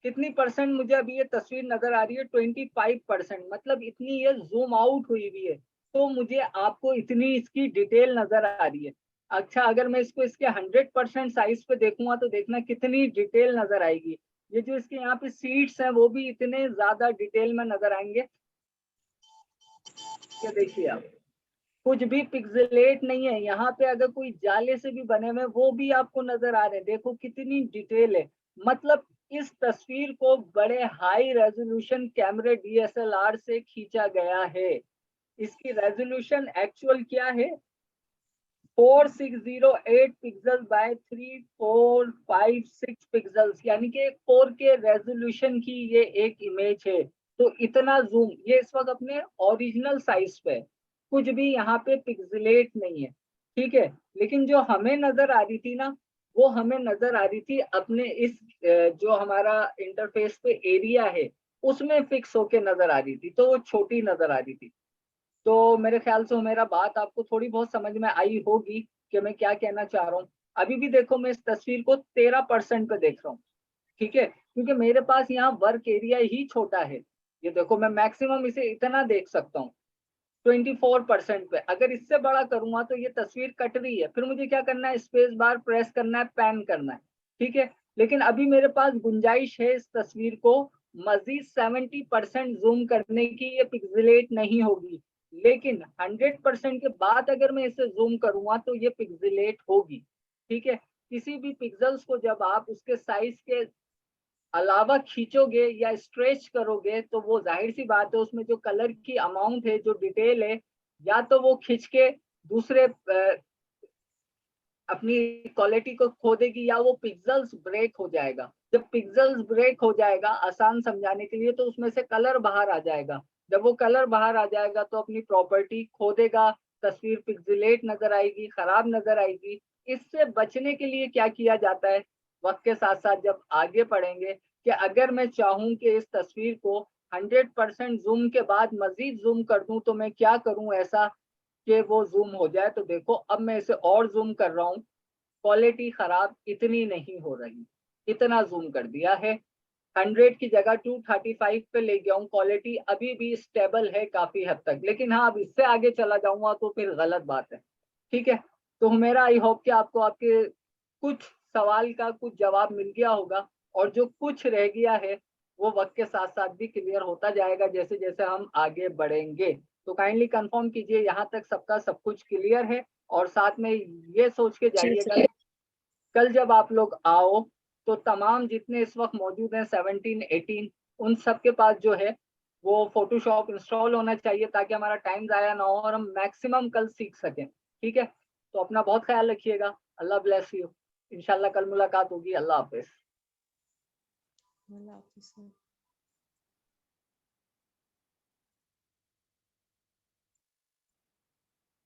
कितनी परसेंट मुझे अभी ये तस्वीर नजर आ रही है? 25%। मतलब इतनी ये जूम आउट हुई हुई है, तो मुझे आपको इतनी इसकी डिटेल नजर आ रही है। अच्छा, अगर मैं इसको इसके 100% साइज पे देखूंगा तो देखना कितनी डिटेल नजर आएगी। ये जो इसके यहाँ पे सीड्स हैं वो भी इतने ज्यादा डिटेल में नजर आएंगे। ये देखिए आप, कुछ भी पिक्सेलेट नहीं है यहाँ पे। अगर कोई जाले से भी बने हुए वो भी आपको नजर आ रहे हैं। देखो कितनी डिटेल है। मतलब इस तस्वीर को बड़े हाई रेजोल्यूशन कैमरे DSLR से खींचा गया है। इसकी रेजोल्यूशन एक्चुअल क्या है? 4608 पिक्सल बाय 3456 पिक्सल्स, यानी कि 4K रेजोल्यूशन की ये एक इमेज है। तो इतना जूम, ये इस वक्त अपने ओरिजिनल साइज पे है, कुछ भी यहाँ पे पिक्सेलेट नहीं है। ठीक है, लेकिन जो हमें नजर आ रही थी ना, वो हमें नजर आ रही थी अपने इस जो हमारा इंटरफेस पे एरिया है उसमें फिक्स होके नजर आ रही थी, तो वो छोटी नजर आ रही थी। तो मेरे ख्याल से मेरा बात आपको थोड़ी बहुत समझ में आई होगी कि मैं क्या कहना चाह रहा हूँ। अभी भी देखो, मैं इस तस्वीर को 13% पे देख रहा हूँ। ठीक है, क्योंकि मेरे पास यहाँ वर्क एरिया ही छोटा है। ये देखो मैं मैक्सिमम इसे इतना देख सकता हूँ 24% पे। अगर इससे बड़ा करूंगा तो ये तस्वीर कट रही है, फिर मुझे क्या करना है, स्पेस बार प्रेस करना है, पैन करना है, ठीक है। लेकिन अभी मेरे पास गुंजाइश है इस तस्वीर को मजीद 70% जूम करने की, ये पिक्सेलेट नहीं होगी। लेकिन 100% के बाद अगर मैं इसे जूम करूंगा तो ये पिक्सेलेट होगी, ठीक है। किसी भी पिक्सल्स को जब आप उसके साइज के अलावा खींचोगे या स्ट्रेच करोगे तो वो जाहिर सी बात है उसमें जो कलर की अमाउंट है, जो डिटेल है, या तो वो खींच के दूसरे अपनी क्वालिटी को खो देगी या वो पिक्सल्स ब्रेक हो जाएगा। जब पिक्सल्स ब्रेक हो जाएगा, आसान समझाने के लिए, तो उसमें से कलर बाहर आ जाएगा। जब वो कलर बाहर आ जाएगा तो अपनी प्रॉपर्टी खो देगा, तस्वीर पिक्सेलेट नजर आएगी, खराब नजर आएगी। इससे बचने के लिए क्या किया जाता है, वक्त के साथ साथ जब आगे पढ़ेंगे, कि अगर मैं चाहूं कि इस तस्वीर को 100% जूम के बाद मजीद जूम कर दूं तो मैं क्या करूं ऐसा कि वो जूम हो जाए। तो देखो अब मैं इसे और जूम कर रहा हूँ, क्वालिटी खराब इतनी नहीं हो रही, इतना जूम कर दिया है। 100 की जगह 235 पे ले गया हूँ, क्वालिटी अभी भी स्टेबल है काफी हद तक। लेकिन हाँ, अब इससे आगे चला जाऊंगा तो फिर गलत बात है, ठीक है। तो मेरा आई होप कि आपको आपके कुछ सवाल का कुछ जवाब मिल गया होगा, और जो कुछ रह गया है वो वक्त के साथ साथ भी क्लियर होता जाएगा जैसे जैसे हम आगे बढ़ेंगे। तो काइंडली कंफर्म कीजिए यहाँ तक सबका सब कुछ क्लियर है, और साथ में ये सोच के जी जाइएगा सर। कल जब आप लोग आओ तो तमाम जितने इस वक्त मौजूद हैं 17, 18, उन सब के पास जो है वो फोटोशॉप इंस्टॉल होना चाहिए, ताकि हमारा टाइम ज़ाया ना हो और हम मैक्सिमम कल सीख सकें, ठीक है। तो अपना बहुत ख्याल रखिएगा, अल्लाह ब्लेस यू। इंशाल्लाह कल मुलाकात होगी, अल्लाह हाफिज। अल्लाह हाफिज़।